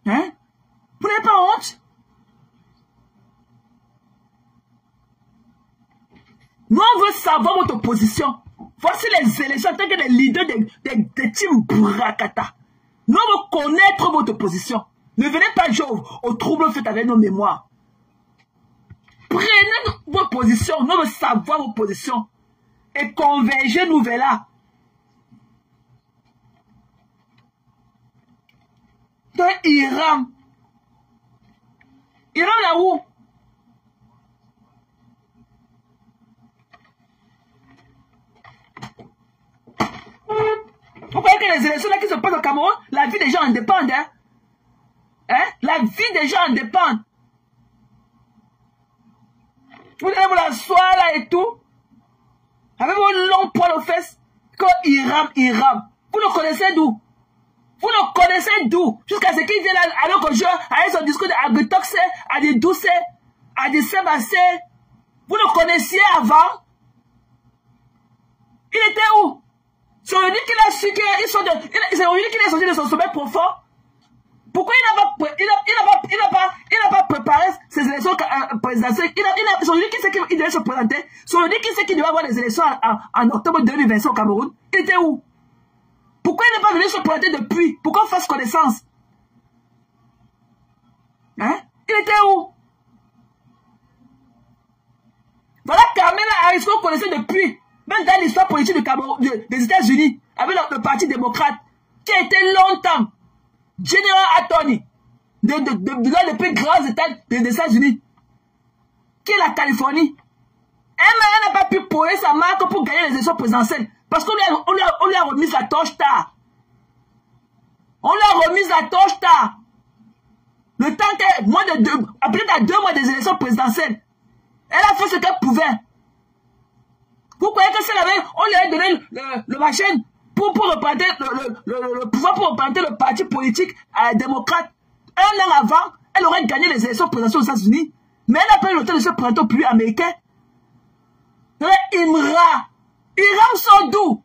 Hein? Vous n'avez pas honte? Nous, on veut savoir votre position. Voici les élections en tant que des leaders des teams Brakata. Nous, on veut connaître votre position. Ne venez pas jouer au trouble fait avec nos mémoires. Prenez vos positions. Nous, on veut savoir vos positions. Et convergez nous vers là. Hiram. Hiram là où? Vous voyez que les élections là qui se passent au Cameroun, la vie des gens en dépend. Hein? La vie des gens en dépend. Vous allez vous l'asseoir là et tout. Avec vos longs poils aux fesses. Comme Hiram. Vous le connaissez d'où? Vous le connaissez d'où? Jusqu'à ce qu'il vienne alors que je avec son discours d'Aguetoxe, à des douces, à des Sébastien. Vous le connaissiez avant? Il était où? C'est aujourd'hui qu'il a su c'est aujourd'hui qu'il est sorti de son sommet profond. Pourquoi il n'a pas préparé ces élections présidentielles? C'est aujourd'hui qu'il sait qu'il devait se présenter. C'est aujourd'hui qu'il sait qu'il devait avoir des élections en octobre 2025 au Cameroun. Il était où? Pourquoi il n'est pas venu se présenter depuis? Pour qu'on fasse connaissance? Hein? Il était où? Voilà Kamala Harris qu'on connaissait depuis. Même dans l'histoire politique du Cameroun, des États-Unis, avec le Parti démocrate, qui a été longtemps General Attorney de l'un des plus grands États des États-Unis, qui est la Californie. Elle n'a pas pu poser sa marque pour gagner les élections présidentielles. Parce qu'on lui a remis la torche tard. On lui a remis la torche tard. Le temps qu'elle, peut-être à 2 mois des élections présidentielles, elle a fait ce qu'elle pouvait. Vous croyez que on lui a donné le machin pour représenter le pouvoir, pour représenter le parti politique démocrate? 1 an avant, elle aurait gagné les élections présidentielles aux États-Unis. Mais elle n'a pas eu le temps de se présenter au public américain. Imra sort d'où?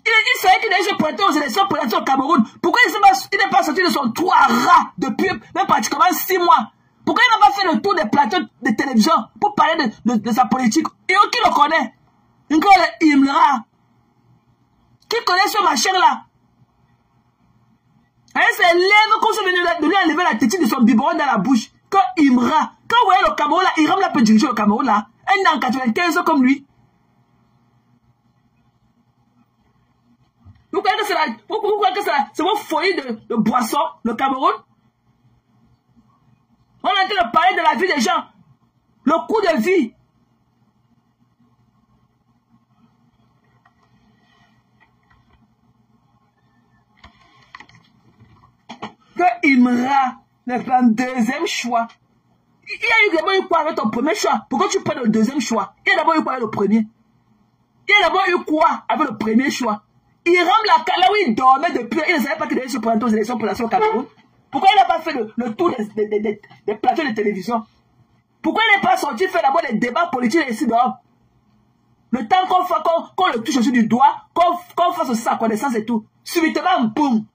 Il savait qu'il allait se présenter aux élections présidentielles au Cameroun. Pourquoi il n'est pas sorti de son trou à rat depuis même pratiquement 6 mois? Pourquoi il n'a pas fait le tour des plateaux de télévision pour parler de sa politique? Et qui le connaît? Imra. Qui connaît ce machin-là? Elle se lève comme ça de lui enlever la tétine de son biberon dans la bouche. Quand Imra, quand vous voyez le Cameroun là, Iram là peut diriger le Cameroun là. Elle est en 95 comme lui. Vous croyez que c'est vos foyers de boisson, le Cameroun? On est en train de parler de la vie des gens. Le coût de vie. Que Imra n'est pas un deuxième choix. Il y a eu d'abord eu quoi avec ton premier choix? Pourquoi tu prends le deuxième choix? Il y a d'abord eu quoi avec le premier? Il y a d'abord eu quoi avec le premier choix? Il rampe là où il dormait depuis. Il ne savait pas qu'il devait se présenter aux élections présidentielles au Cameroun. Pourquoi il n'a pas fait le tour des plateaux de télévision? Pourquoi il n'est pas sorti faire d'abord les débats politiques ici dehors? Le temps qu'on le touche au-dessus du doigt, qu'on fasse aussi sa connaissance et tout. Subitement, boum.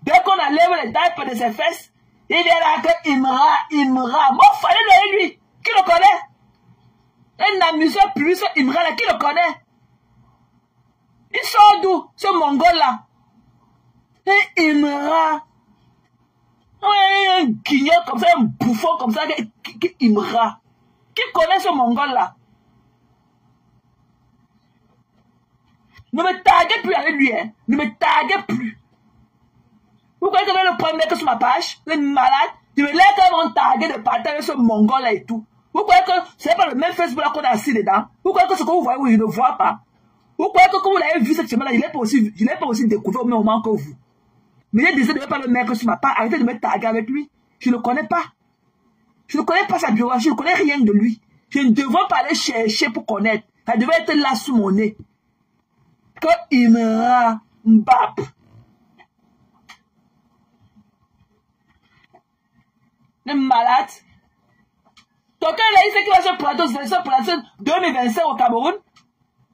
Dès qu'on enlève les tapes de ses fesses, il vient là que Imra. Bon, fallait le lui. Qui le connaît? Un amuseur plus, Imra là, qui le connaît? Il sort d'où, ce mongol là? Et Imra. Un guignol comme ça, un bouffon comme ça, Imra. Qui connaît ce mongol là? Ne me taguez plus avec lui, hein. Ne me taguez plus. Vous croyez que je vais le prendre mec sur ma page? Vous êtes malade? Je me laisse quand même taguer de partager ce mongol là et tout. Vous croyez que ce n'est pas le même Facebook là qu'on a assis dedans? Vous croyez que ce que vous voyez, je ne vois pas? Vous croyez que quand vous l'avez vu cette semaine là, je ne l'ai pas aussi découvert au même moment que vous. Mais il disait de ne pas le mettre sur ma page. Arrêtez de me taguer avec lui. Je ne le connais pas. Je ne connais pas sa biographie. Je ne connais rien de lui. Je ne devrais pas aller chercher pour connaître. Ça devait être là sous mon nez. Que Imra Mbap. Le malade. Donc là, il sait qu'il va se présenter 2025 au Cameroun.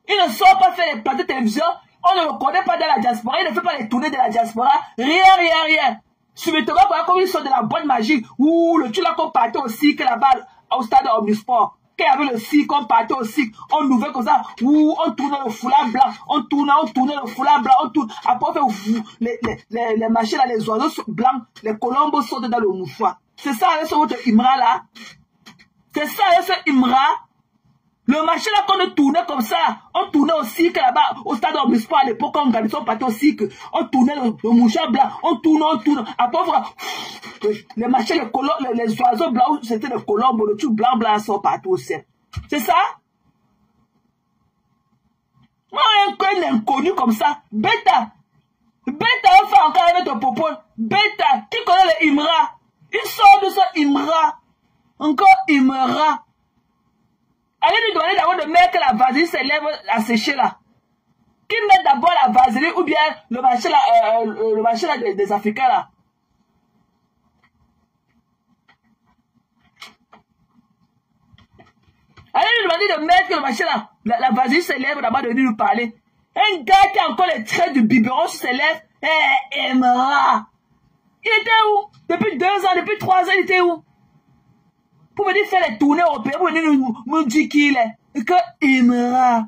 Il ne sort pas faire les plateaux de télévision. On ne le connaît pas dans la diaspora. Il ne fait pas les tournées de la diaspora. Rien. Subitement, comme il sort de la bonne magie. Ouh, le tu là qu'on partait au cycle là-bas, au stade Omnisport. Quand il y avait le cycle, on partait au cycle. On ouvrait comme ça. Ouh, on tournait le foulard blanc. On tournait le foulard blanc. On tourne. Après, on fait les machines là, les oiseaux blancs, les colombes sortent dans le mouchoir. C'est ça, avec ce votre Imra là. C'est ça, avec ce Imra. Le marché là qu'on tournait comme ça, on tournait au cycle là-bas, au stade Omnisport à l'époque, quand on gagnait son parti au cycle, on tournait le mouchoir blanc, on tourne. Après, les marchés, les oiseaux blancs, c'était le colombe, le tout blanc sort partout au ciel. C'est ça? Moi, un inconnu comme ça, Beta, on fait encore avec ton popo, Beta, qui connaît le Imra? Il sort de ça, Imra, encore Imra. Allez lui demander d'abord de mettre la vasine, ses lèvres à sécher là. Qui met d'abord la vaseline ou bien le marché là, des Africains là? Allez lui demander de mettre le marché là, la vaseline sur ses lèvres d'abord de venir nous parler. Un gars qui a encore les traits du biberon sur ses lèvres, aimera. Il était où? Depuis 2 ans, depuis 3 ans, il était où? Pour venir faire les tournées européennes, pour venir nous dire qui il est. Et que aimera.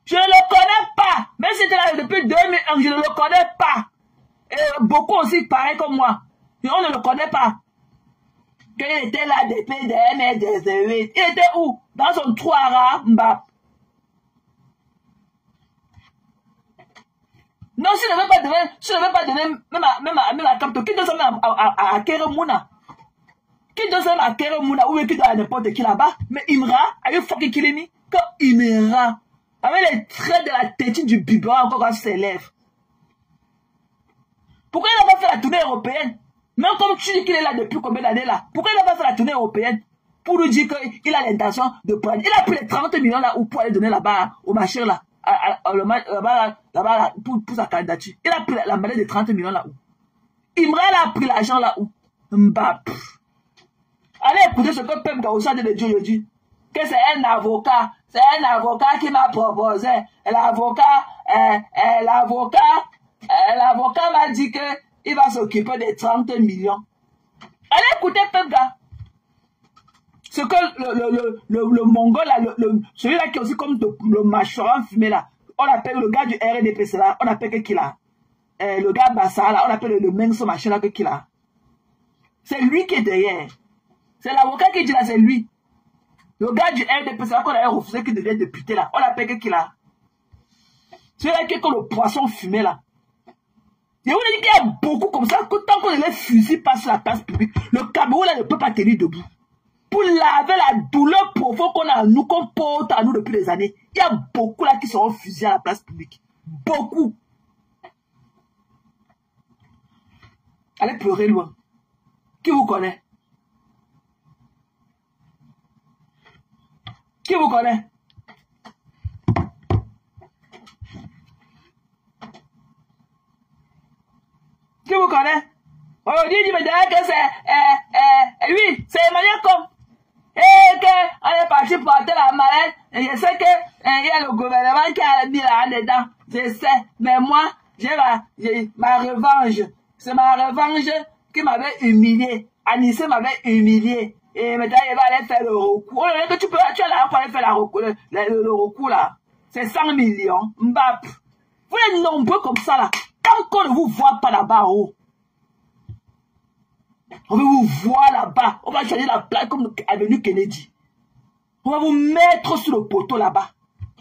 Je ne le connais pas. Même si c'était là depuis 2001, je ne le connais pas. Et beaucoup aussi pareil comme moi. Et on ne le connaît pas. Qu'il était là depuis des M8. Il était où? Dans son trou à rat, Mbap. Non, si je ne veux pas donner, même à Capto, qui doit s'en mettre à Keremouna? Qui doit s'en mettre à Keremouna? Ou qui doit à n'importe qui là-bas? Mais Imra, are you fucking kidding me? Quand Imra, avec les traits de la tétine du biberon encore quand ses lèvres. Pourquoi il n'a pas fait la tournée européenne? Même comme tu dis qu'il est là depuis combien d'années là? Pourquoi il n'a pas fait la tournée européenne? Pour nous dire qu'il a l'intention de prendre. Il a pris les 30 millions là pour aller donner là-bas au marché là. Là-bas pour sa candidature. Il a pris la monnaie de 30 millions là où? Imra a pris l'argent là où? Mbap. Allez écouter ce que Pep Gaoussa de Dieu dit. Que c'est un avocat. C'est un avocat qui m'a proposé. L'avocat m'a dit qu'il va s'occuper des 30 millions. Allez écouter Pep Ga. Ce que le mongol là, celui-là qui est aussi comme le mâchoire fumé là, on appelle le gars du RDPC là, on appelle qu'il a. Le gars Bassa là, on appelle le Menso machin là qu'il a. C'est lui qui est derrière. C'est l'avocat qui dit là, c'est lui. Le gars du RDPC là, qu'on a refusé qu'il devienne député là, on appelle qu'il a. Celui-là qui est comme le poisson fumé là. Et on a dit qu'il y a beaucoup comme ça, que tant que les fusils passent sur la place publique, le Cameroun là ne peut pas tenir debout. Pour laver la douleur profonde qu'on a à nous, qu'on porte à nous depuis des années. Il y a beaucoup là qui seront fusillés à la place publique. Beaucoup. Allez pleurer loin. Qui vous connaît? Qui vous connaît? Qui vous connaît? Oh, dit, mais d'ailleurs que c'est, oui, c'est Emmanuel Com. Et qu'on est parti porter la mallette, et je sais que il y a le gouvernement qui a mis là-dedans, je sais, mais moi, j'ai ma revanche. C'est ma revanche qui m'avait humilié. Anissé m'avait humilié. Et maintenant, il va aller faire le recours. Oh, que tu as là pour aller faire le recours là. C'est 100 millions. Mbap. Vous êtes nombreux comme ça là. Tant qu'on ne vous voit pas là-bas, oh. On va vous voir là-bas. On va changer la plaque comme avenue Kennedy. On va vous mettre sur le poteau là-bas.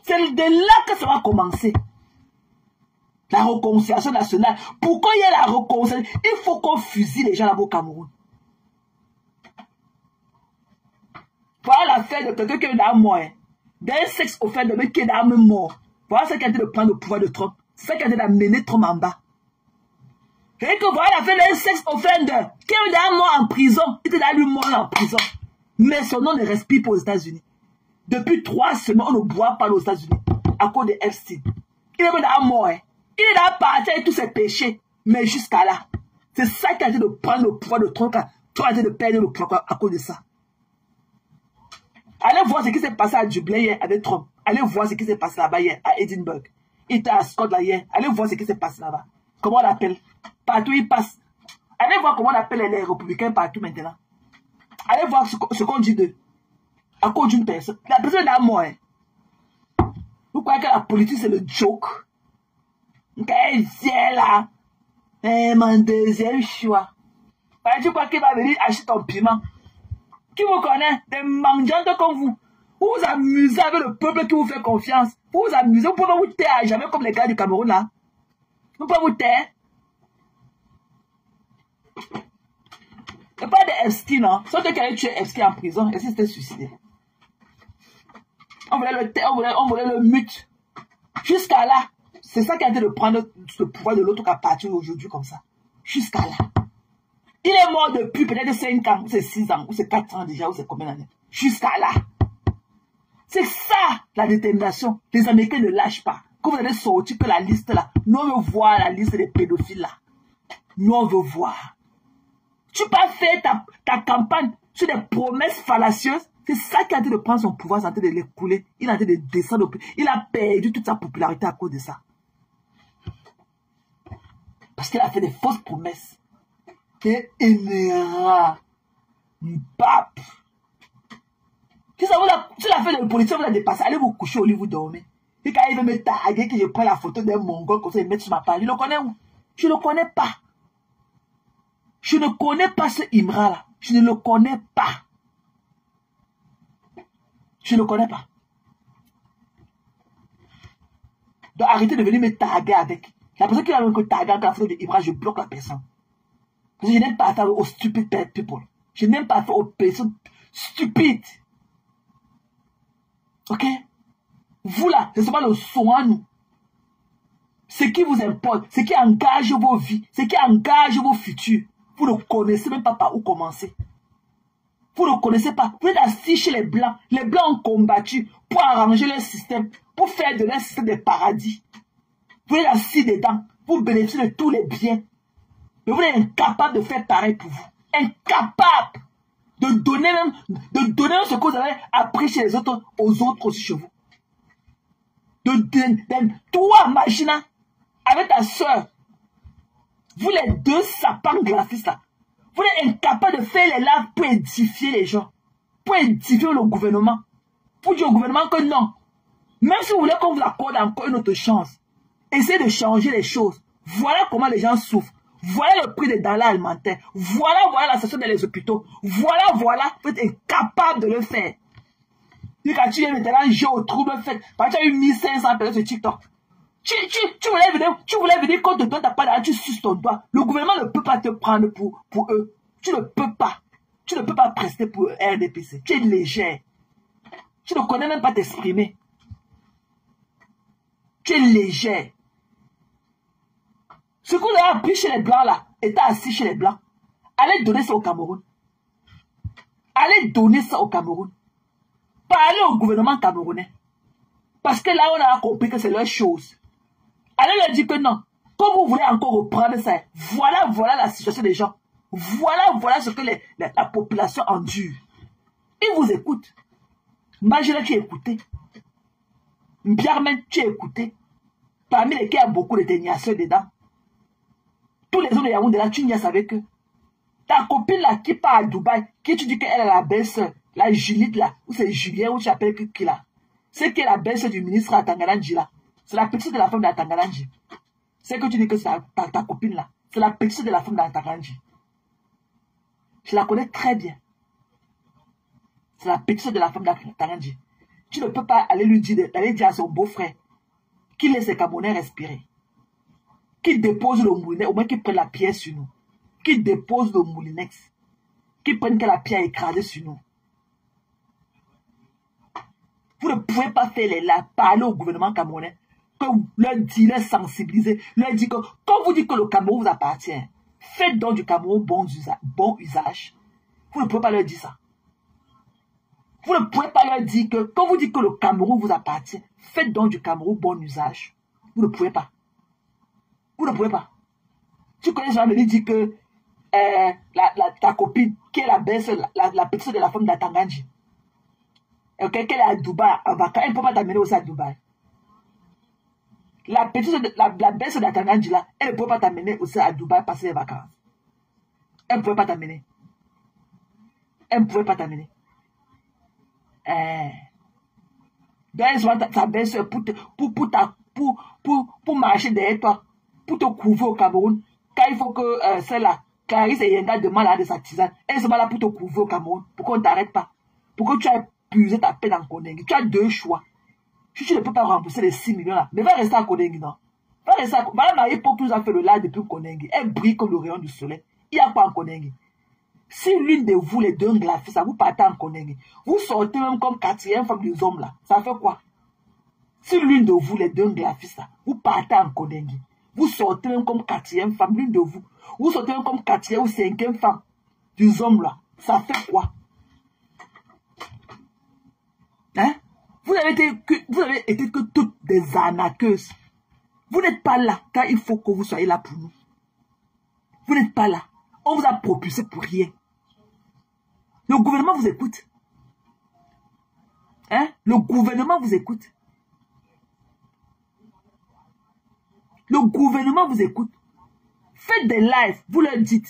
C'est de là que ça va commencer. La réconciliation nationale. Pourquoi il y a la réconciliation? Il faut qu'on fusille les gens là-bas au Cameroun. Voilà l'affaire de quelqu'un qui est dans mort. D'un sexe offert de mec qui est dans mort. Voilà ce qui a été de prendre le pouvoir de Trump. C'est ça qui a été d'amener Trump en bas. Et que voilà l'affaire d'un sexe offender qui est dans mort en prison. Il était dans lui mort en prison. Mais son nom ne respire pas aux États-Unis. Depuis 3 semaines, on ne boit pas aux États-Unis à cause de Epstein. Il est dans mort. Il est dans parti avec tous ses péchés. Mais jusqu'à là. C'est ça qui a été de prendre le pouvoir de Trump. Trump a été de perdre le pouvoir à cause de ça. Allez voir ce qui s'est passé à Dublin hier avec Trump. Allez voir ce qui s'est passé là-bas hier à Edinburgh. Il était à Scotland hier. Allez voir ce qui s'est passé là-bas. Comment on l'appelle? Partout il passe. Allez voir comment on appelle les républicains partout maintenant. Allez voir ce qu'on dit d'eux. À cause d'une personne. La personne est là mort. Vous croyez que la politique c'est le joke? Elle vient là. Mon deuxième choix. Tu crois qu'il va venir acheter ton piment? Qui vous connaît? Des mendiantes comme vous. Vous vous amusez avec le peuple qui vous fait confiance. Vous vous amusez. Vous pouvez vous taire à jamais comme les gars du Cameroun là. Vous pouvez vous taire. Il n'y a pas de Epstein, non? Sauf qui avait tué Epstein en prison et c'était suicidé. On voulait le taire, on voulait le mute. Jusqu'à là. C'est ça qui a été de prendre le pouvoir de l'autre qu'à partir aujourd'hui comme ça. Jusqu'à là. Il est mort depuis peut-être 5 ans, ou c'est 6 ans, ou c'est 4 ans déjà, ou c'est combien d'années. Jusqu'à là. C'est ça la détermination. Les Américains ne lâchent pas. que vous allez sortir que la liste là. Nous, on veut voir la liste des pédophiles là. Nous, on veut voir. Tu peux faire ta campagne sur des promesses fallacieuses. C'est ça qui a en train de prendre son pouvoir, c'est en train de l'écouler. Il a en train de descendre. Il a perdu toute sa popularité à cause de ça. Parce qu'il a fait des fausses promesses. Et énera. Pape. Si la fait de politique, vous la dépassez, allez vous coucher au lit, vous dormez. Et quand il veut me taguer, que je prends la photo d'un mongol, comme ça, il met sur ma page. Je le connais où? Je ne le connais pas. Je ne connais pas ce Imra là. Je ne le connais pas. Je ne le connais pas. Donc arrêtez de venir me taguer avec. La personne qui va me taguer avec la photo de Imra, je bloque la personne. Parce que je n'aime pas faire aux stupid people. Je n'aime pas faire aux personnes stupides. Ok? Vous là, ce n'est pas le soin nous. Ce qui vous importe, ce qui engage vos vies, ce qui engage vos futurs. Vous ne connaissez même pas par où commencer. Vous ne connaissez pas. Vous êtes assis chez les Blancs. Les Blancs ont combattu pour arranger leur système, pour faire de leur système des paradis. Vous êtes assis dedans. Vous bénéficiez de tous les biens. Mais vous êtes incapable de faire pareil pour vous. Incapable de donner même ce que vous avez appris chez les autres, aux autres aussi chez vous. Toi, Magina, avec ta soeur, vous les deux sapins graphistes là, vous êtes incapables de faire les lives pour édifier les gens, pour édifier le gouvernement, pour dire au gouvernement que non. Même si vous voulez qu'on vous accorde encore une autre chance, essayez de changer les choses. Voilà comment les gens souffrent. Voilà le prix des denrées alimentaires. Voilà la situation dans les hôpitaux. Voilà, vous êtes incapable de le faire. Et quand tu viens maintenant jouer au trouble fait, parce que tu as eu 1500 personnes sur TikTok. Tu voulais venir quand te donne ta part d'argent, tu suces ton doigt. Le gouvernement ne peut pas te prendre pour eux. Tu ne peux pas. Tu ne peux pas prester pour RDPC. Tu es légère. Tu ne connais même pas t'exprimer. Tu es légère. Ce qu'on a appris chez les Blancs là, était assis chez les Blancs. Allez donner ça au Cameroun. Allez donner ça au Cameroun. Parlez au gouvernement camerounais. Parce que là, on a compris que c'est leur chose. Allez leur dire que non. Comme vous voulez encore reprendre ça, voilà la situation des gens. Voilà ce que la population endure. Ils vous écoutent. Magina, tu es écouté. Mbiarmen, tu es écouté. Parmi lesquels il y a beaucoup de téniasseurs dedans. Tous les autres de Yaoundé là, tu niaises avec eux. Ta copine là qui part à Dubaï, qui tu dis qu'elle est la belle-sœur, la Juliette là, ou c'est Julien, ou tu appelles qui là. C'est qui est la belle-sœur du ministre à Tangalanji là. C'est la petite de la femme de Tangalanji. C'est que tu dis que c'est ta copine là. C'est la petite de la femme de Tangalanji. Je la connais très bien. C'est la petite de la femme de Tangalanji. Tu ne peux pas aller lui dire, à son beau-frère qu'il laisse les Camerounais respirer. Qu'il dépose le moulinex, au moins qu'il prenne la pierre sur nous. Qu'il dépose le moulinex. Qu'il prenne que la pierre écrasée sur nous. Vous ne pouvez pas faire les là, parler au gouvernement camerounais, que leur dire, leur sensibiliser, leur dire que, quand vous dites que le Cameroun vous appartient, faites donc du Cameroun bon usage. Vous ne pouvez pas leur dire ça. Vous ne pouvez pas leur dire que, quand vous dites que le Cameroun vous appartient, faites donc du Cameroun bon usage. Vous ne pouvez pas. Vous ne pouvez pas. Tu connais ça, me dit que ta copine, qui est la belle, la petite de la femme d'Atanganji, qu'elle est à Dubaï, en vacances, elle ne peut pas t'amener aussi à Dubaï. La petite, la belle d'Atanganji là, elle ne peut pas t'amener aussi à Dubaï passer les vacances. Elle ne pouvait pas t'amener. Elle ne pouvait pas t'amener. Donc elle soit ta belle-soeur pour marcher derrière toi, pour te couvrir au Cameroun. Quand il faut que celle-là, Clarisse et Yenga demandent à de sa tisane, elle sera là pour te couvrir au Cameroun, pour qu'on ne t'arrête pas. Pour que tu aies puisé ta peine en Kondengi. Tu as deux choix. Si tu ne peux pas rembourser les 6 millions là, mais va rester à Kondengi, non? Va rester à Kondengi. Marie Pop nous a fait le live depuis Kondengi. Elle brille comme le rayon du soleil. Il n'y a pas en Kondengi. Si l'une de vous, les deux glafistes, vous partez en Kondengi, vous sortez même comme quatrième femme des hommes là. Ça fait quoi? Si l'une de vous, les deux glafistes, vous partez en Kondengi, vous sortez même comme quatrième femme, l'une de vous. Vous sortez même comme quatrième ou cinquième femme des hommes là. Ça fait quoi? Hein? Vous avez été que toutes des arnaqueuses. Vous n'êtes pas là car il faut que vous soyez là pour nous. Vous n'êtes pas là. On vous a propulsé pour rien. Le gouvernement vous écoute. Hein? Le gouvernement vous écoute. Le gouvernement vous écoute. Faites des lives, vous leur dites.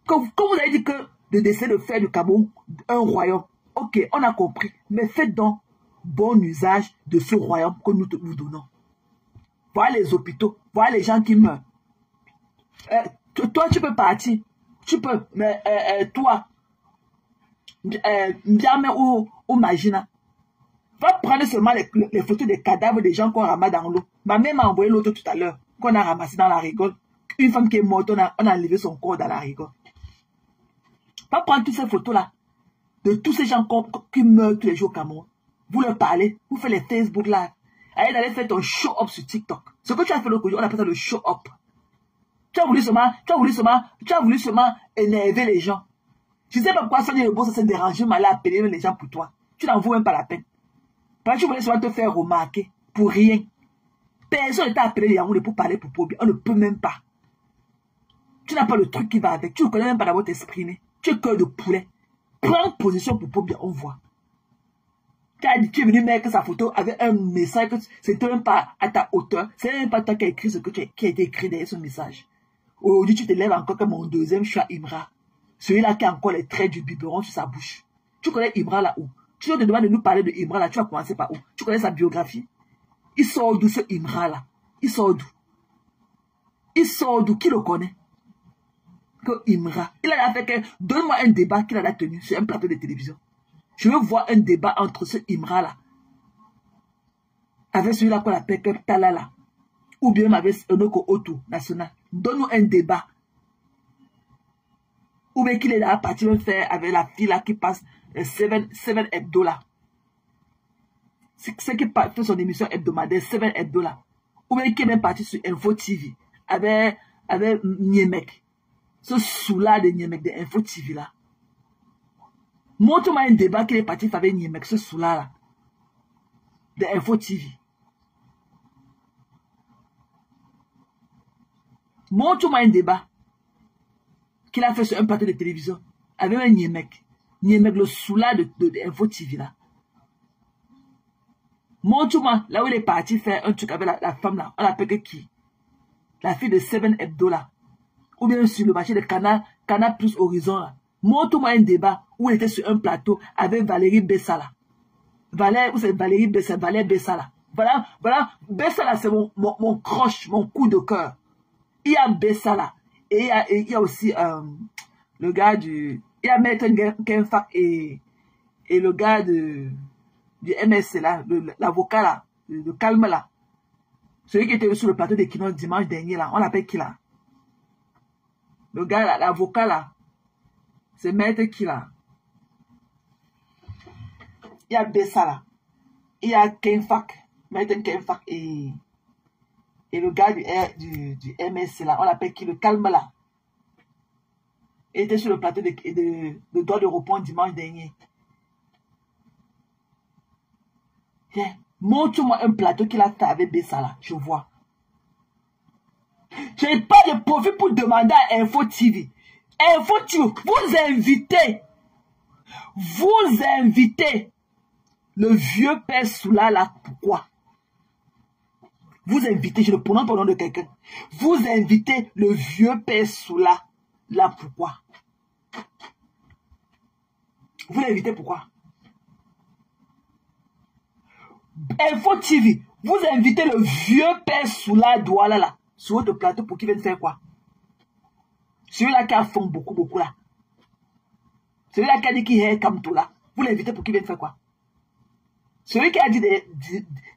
Quand vous avez dit que d'essayer de faire du Cameroun un royaume, ok, on a compris. Mais faites donc bon usage de ce royaume que nous vous donnons. Voilà les hôpitaux, voilà les gens qui meurent. Toi, tu peux partir. Tu peux, mais toi, Ndiame ou Magina, va prendre seulement les photos des cadavres des gens qu'on ramasse dans l'eau. Ma mère m'a envoyé l'autre tout à l'heure, qu'on a ramassé dans la rigole. Une femme qui est morte, on a enlevé son corps dans la rigole. Va prendre toutes ces photos-là, de tous ces gens qui meurent tous les jours au Cameroun. Vous leur parlez, vous faites les Facebook Live. Allez d'aller faire ton show-up sur TikTok. Ce que tu as fait l'autre jour, on appelle ça le show-up. Tu as voulu seulement énerver les gens. Je ne sais pas pourquoi Sonia Lebon s'est dérangé, mal à appeler les gens pour toi. Tu n'en vaux même pas la peine. Parce que tu voulais seulement te faire remarquer pour rien. Personne ne t'a appelé les Yaoundé pour parler pour Pobia. On ne peut même pas. Tu n'as pas le truc qui va avec. Tu ne connais même pas d'abord t'exprimer. Tu es cœur de poulet. Prends position pour Pobia, on voit. Tu es venu mettre sa photo avec un message que c'était même pas à ta hauteur. C'est même pas toi qui as écrit ce qui a été écrit derrière ce message. Aujourd'hui, tu te lèves encore comme mon deuxième chat Imra. Celui-là qui a encore les traits du biberon sur sa bouche. Tu connais Imra là où? Tu te demandes de nous parler de Imra là, tu vas commencer par où? Tu connais sa biographie? Il sort d'où ce Imra là? Il sort d'où? Il sort d'où? Qui le connaît? Que Imra. Il a fait que, donne-moi un débat qu'il a tenu sur un plateau de télévision. Je veux voir un débat entre ce Imra là, avec celui-là qu'on appelle Talala, ou bien avec Onoko Otu national. Donne-nous un débat. Ou bien qu'il est là parti me faire avec la fille là qui passe 7 hebdo là. C'est qui fait son émission hebdomadaire 7 hebdo là. Ou bien qu'il est même parti sur Info TV avec Niemek. Ce sous-là de Niemek de Info TV là. Montre-moi un débat qu'il est parti faire avec Niemek, ce sous-là là. De Info TV. Montre-moi un débat qu'il a fait sur un plateau de télévision avec un Niemek. Niemek, le sous-là de Info TV là. Montre-moi là où il est parti faire un truc avec la femme là. On l'appelle que qui? La fille de 7 hebdo là. Ou bien sur le marché de Canal Plus Horizon là. Montre-moi un débat où il était sur un plateau avec Valérie Bessala. Valérie Bessala. Voilà, Bessala c'est mon croche, mon coup de cœur. Il y a Bessala. Et il y a aussi le gars du... Il y a Maître Kenfak et le gars du MSC là, l'avocat là, le calme là. Celui qui était sur le plateau de Kino dimanche dernier là, on l'appelle qui là? Le gars là, l'avocat là, c'est Maître qui là? Il y a Bessala. Il y a Kenfak, Maître Kenfak et le gars du MSC là, on l'appelle qui? Le calme là. Il était sur le plateau de droit de repos dimanche dernier. Tiens, montre-moi un plateau qu'il a fait avec Bessala, je vois. Je n'ai pas de profit pour demander à Info TV. Info TV, vous invitez le vieux père Soula là, pourquoi? Vous invitez, je le prononce au nom de quelqu'un. Vous invitez le vieux père Soula là, pourquoi? Vous l'invitez pourquoi? Info TV, vous invitez le vieux père Soula Douala là, sur votre plateau pour qu'il vienne faire quoi? Celui-là qui a fond beaucoup là. Celui-là qui a dit qu'il est comme tout là. Vous l'invitez pour qu'il vienne faire quoi? Celui qui a dit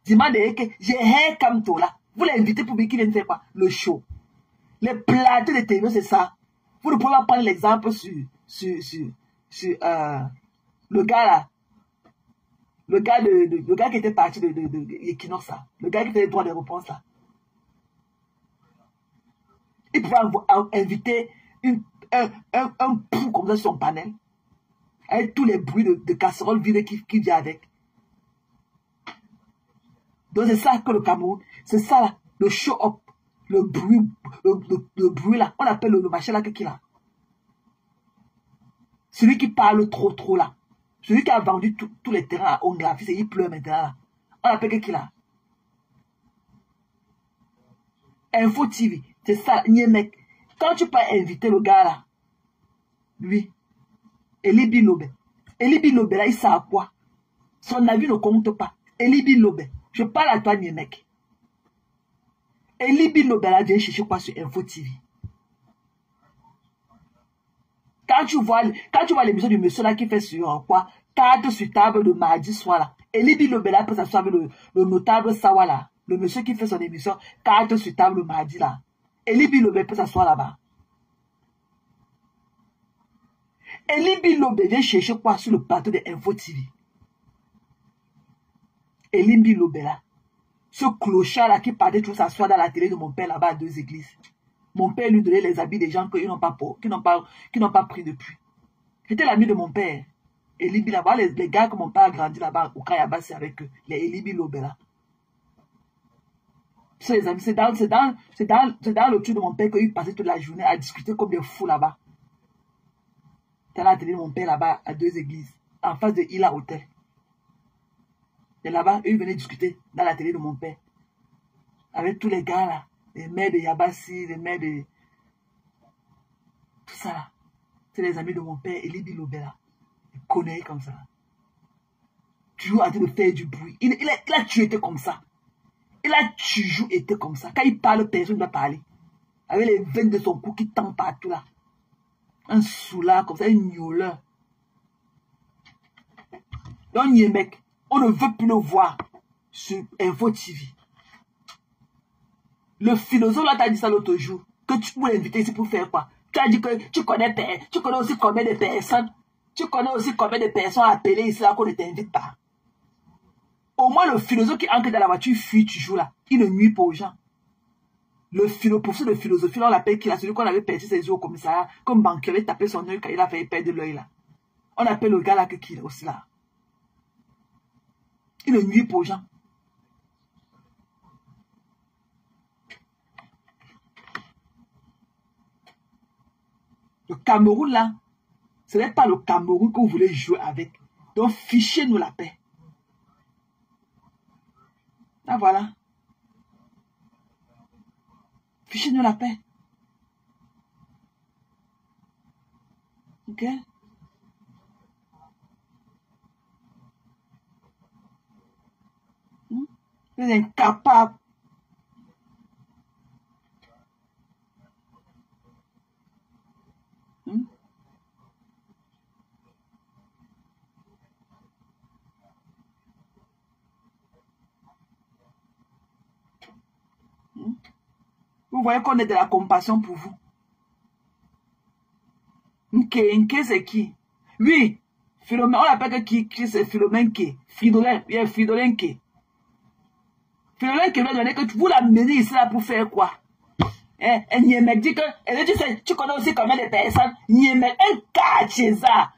dimanche que j'ai comme tout là. Vous l'invitez pour qu'il vienne faire quoi? Le show. Les plateaux de télévision, c'est ça. Vous ne pouvez pas prendre l'exemple sur le gars là. Le gars qui était parti de Equinox là. Le gars qui fait les droits de réponse là. Il pouvait inviter un pou comme ça sur son panel. Avec tous les bruits de casserole vide qui vient avec. Donc c'est ça que le Cameroun, c'est ça là, le show-up, le bruit là, on appelle le machin là qui là. Celui qui parle trop là. Celui qui a vendu tous les terrains à Ongraf, il pleure maintenant là. On appelle qui là. Info TV, c'est ça, mec. Quand tu peux inviter le gars là, lui, Eli Bilobe là, il sait à quoi. Son avis ne compte pas. Eli Bilobe, je parle à toi, mec. Eli Bilobe là, vient chercher quoi sur Info TV. Quand tu vois l'émission du monsieur là qui fait sur quoi, 4 sur table le mardi soir là, Eli Bilobe là peut s'asseoir avec le notable Sawa là, le monsieur qui fait son émission 4 sur table le mardi là. Eli Bilobe peut s'asseoir là-bas. Eli Bilobe vient chercher quoi sur le plateau de Info TV. Eli Bilobe là, ce clochard là qui partait tout s'asseoir dans la télé de mon père là-bas à 2 églises. Mon père lui donnait les habits des gens qui n'ont pas pris depuis. J'étais l'ami de mon père. Eli Bilobe, les gars que mon père a grandi là-bas au Kayaba, c'est avec eux. Les Eli Bilobe là. C'est dans le truc de mon père qu'il passait toute la journée à discuter comme des fous là-bas. Dans la télé de mon père là-bas à 2 églises. En face de Ila Hotel. Et là-bas, eux venaient discuter dans la télé de mon père. Avec tous les gars là. Les maires de Yabassi, les maires de... Tout ça là. C'est les amis de mon père, Eli Bilobe là. Ils connaissent comme ça. Toujours en train de faire du bruit. Il a toujours été comme ça. Il a toujours été comme ça. Quand il parle, personne ne va parler. Avec les veines de son cou qui tendent partout là. Un soulard comme ça, un gnoleur. Donc, mec, on ne veut plus le voir sur Info TV. Le philosophe là t'a dit ça l'autre jour. Que tu peux l'inviter ici pour faire quoi? Tu as dit que tu connais aussi combien de personnes. Tu connais aussi combien de personnes appelées ici là qu'on ne t'invite pas. Au moins le philosophe qui entre dans la voiture fuit toujours là. Il ne nuit pas aux gens. Le professeur de philosophie là on l'appelle qui là, celui qu'on avait perdu ses yeux au commissariat. Comme banquier avait tapé son œil quand il a fait perdre l'œil là. On appelle le gars là qui est aussi là. Il ne nuit pas aux gens. Le Cameroun, là, ce n'est pas le Cameroun que vous voulez jouer avec. Donc, fichez-nous la paix. Ah, voilà. Fichez-nous la paix. Ok? Vous êtes incapable. Vous voyez qu'on est de la compassion pour vous. Nke c'est qui? Oui, Philomène, on l'appelle qui c'est Philomène qui? Fridolin, il y a Fridolin qui. Philomène qui veut donner que vous l'amenez ici là pour faire quoi? Niémec dit que, tu connais aussi combien de personnes? Niémec, un quartier ça.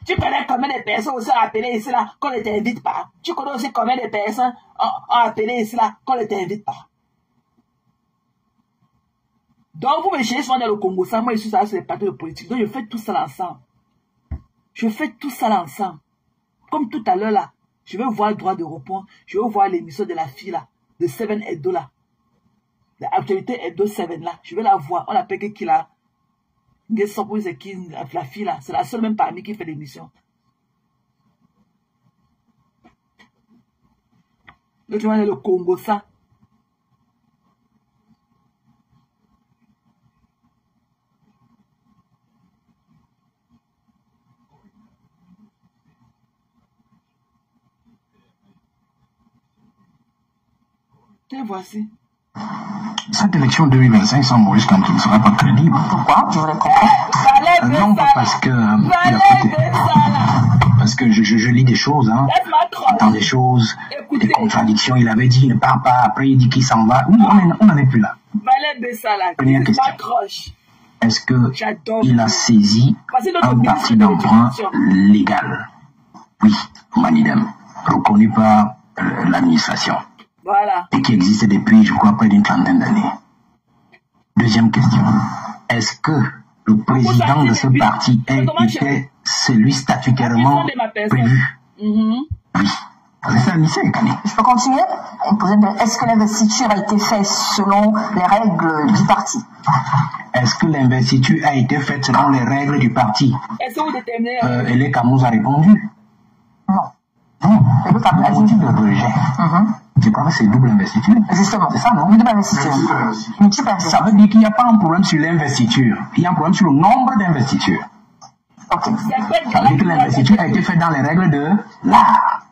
Tu connais combien de personnes aussi appelées ici là qu'on ne t'invite pas? Tu connais aussi combien de personnes appelées ici là qu'on ne t'invite pas? Donc, vous me cherchez souvent dans le Congo, ça, moi, je suis sur les plateaux de politique. Donc, je fais tout ça ensemble. Je fais tout ça ensemble. Comme tout à l'heure, là, je vais voir le droit de répondre. Je vais voir l'émission de la fille, là, de 7 Edo, là. L'actualité Edo 7, là. Je vais la voir. On l'appelle qui, là. La fille, là. C'est la seule même parmi qui fait l'émission. Donc, tu vois, le Congo, ça. Et voici. Cette élection 2025 sans Maurice Kamto ne sera pas crédible. Pourquoi? Je voulais comprendre. Non, pas parce que parce que je lis des choses, hein. J'entends des choses, des contradictions. Il avait dit, il ne part pas, après il dit qu'il s'en va. Oui, on n'en est plus là. Première question. Est-ce qu'il a saisi un parti d'emprunt légal? Oui, Manidem, reconnu par l'administration. Voilà. Et qui existe depuis, je crois, près d'une trentaine d'années. Deuxième question. Est-ce que le président de ce parti était celui statutairement prévu? Oui. Je peux continuer? Est-ce que l'investiture a été faite selon les règles du parti? Est-ce que l'investiture a été faite selon les règles du parti? Est-ce que vous déterminez Elé Camus a répondu. Non. Non. La motif de rejet. Je crois que c'est double investiture. Justement. C'est ça, non? Double investiture. Ça veut dire qu'il n'y a pas un problème sur l'investiture. Il y a un problème sur le nombre d'investitures. Ok. Ça veut dire que l'investiture a été faite dans les règles de l'art.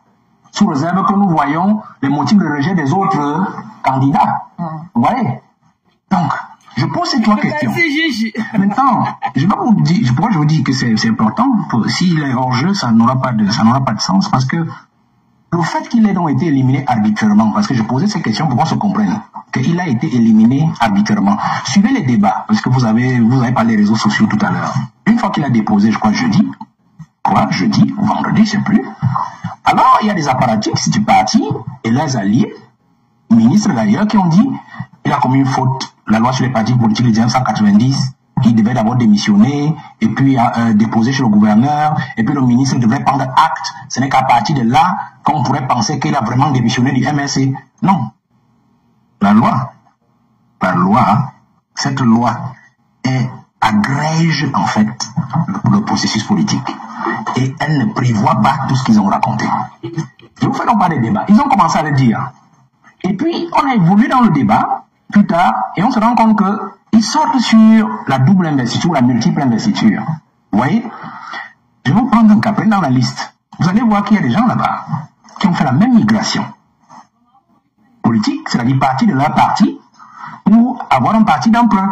Sous réserve que nous voyons les motifs de rejet des autres candidats. Vous voyez? Donc, je pose ces trois questions. Maintenant, je vais vous dire, pourquoi je vous dis que c'est important, s'il est hors jeu, ça n'aura pas de sens, parce que le fait qu'il ait donc été éliminé arbitrairement, parce que je posais ces questions pour qu'on se comprenne, qu'il a été éliminé arbitrairement. Suivez les débats, parce que vous avez parlé des réseaux sociaux tout à l'heure. Une fois qu'il a déposé, je crois jeudi, ou vendredi, je ne sais plus, alors il y a des apparatchiks du parti et leurs alliés, ministres d'ailleurs, qui ont dit il a commis une faute. La loi sur les partis politiques de 1990, il devait d'abord démissionner et puis déposer chez le gouverneur et puis le ministre devrait prendre acte. Ce n'est qu'à partir de là qu'on pourrait penser qu'il a vraiment démissionné du MRC. Non. Cette loi agrège en fait le processus politique et elle ne prévoit pas tout ce qu'ils ont raconté. Je vous fais donc pas des débats. Ils ont commencé à le dire. Et puis on a évolué dans le débat plus tard, et on se rend compte qu'ils sortent sur la double investiture ou la multiple investiture. Vous voyez? Je vais vous prendre un cas, prenez dans la liste. Vous allez voir qu'il y a des gens là-bas qui ont fait la même migration politique, c'est-à-dire partir de leur parti, pour avoir un parti d'emprunt.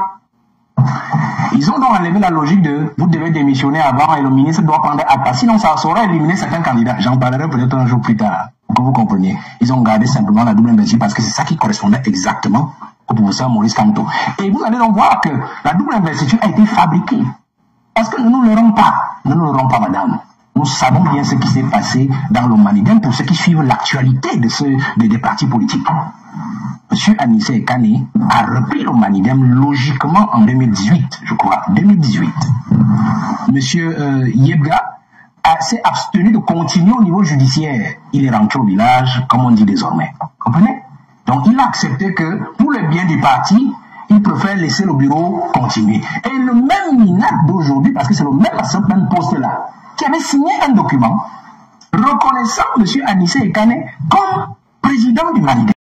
Ils ont donc enlevé la logique de vous devez démissionner avant et le ministre doit prendre acte. Sinon, ça saurait éliminer certains candidats. J'en parlerai peut-être un jour plus tard, pour que vous compreniez. Ils ont gardé simplement la double investiture parce que c'est ça qui correspondait exactement au professeur Maurice Kamto. Et vous allez donc voir que la double investiture a été fabriquée. Parce que nous ne l'aurons pas. Nous ne l'aurons pas, madame. Nous savons bien ce qui s'est passé dans le Manidem pour ceux qui suivent l'actualité des partis politiques. Monsieur Anissé Kane a repris le Manidem logiquement en 2018, je crois. 2018. Monsieur Yebga s'est abstenu de continuer au niveau judiciaire. Il est rentré au village, comme on dit désormais. Comprenez? Donc il a accepté que pour le bien du parti, il préfère laisser le bureau continuer. Et le même Minat d'aujourd'hui, parce que c'est le même poste-là, qui avait signé un document reconnaissant M. Anissé Kane comme président du Manidem.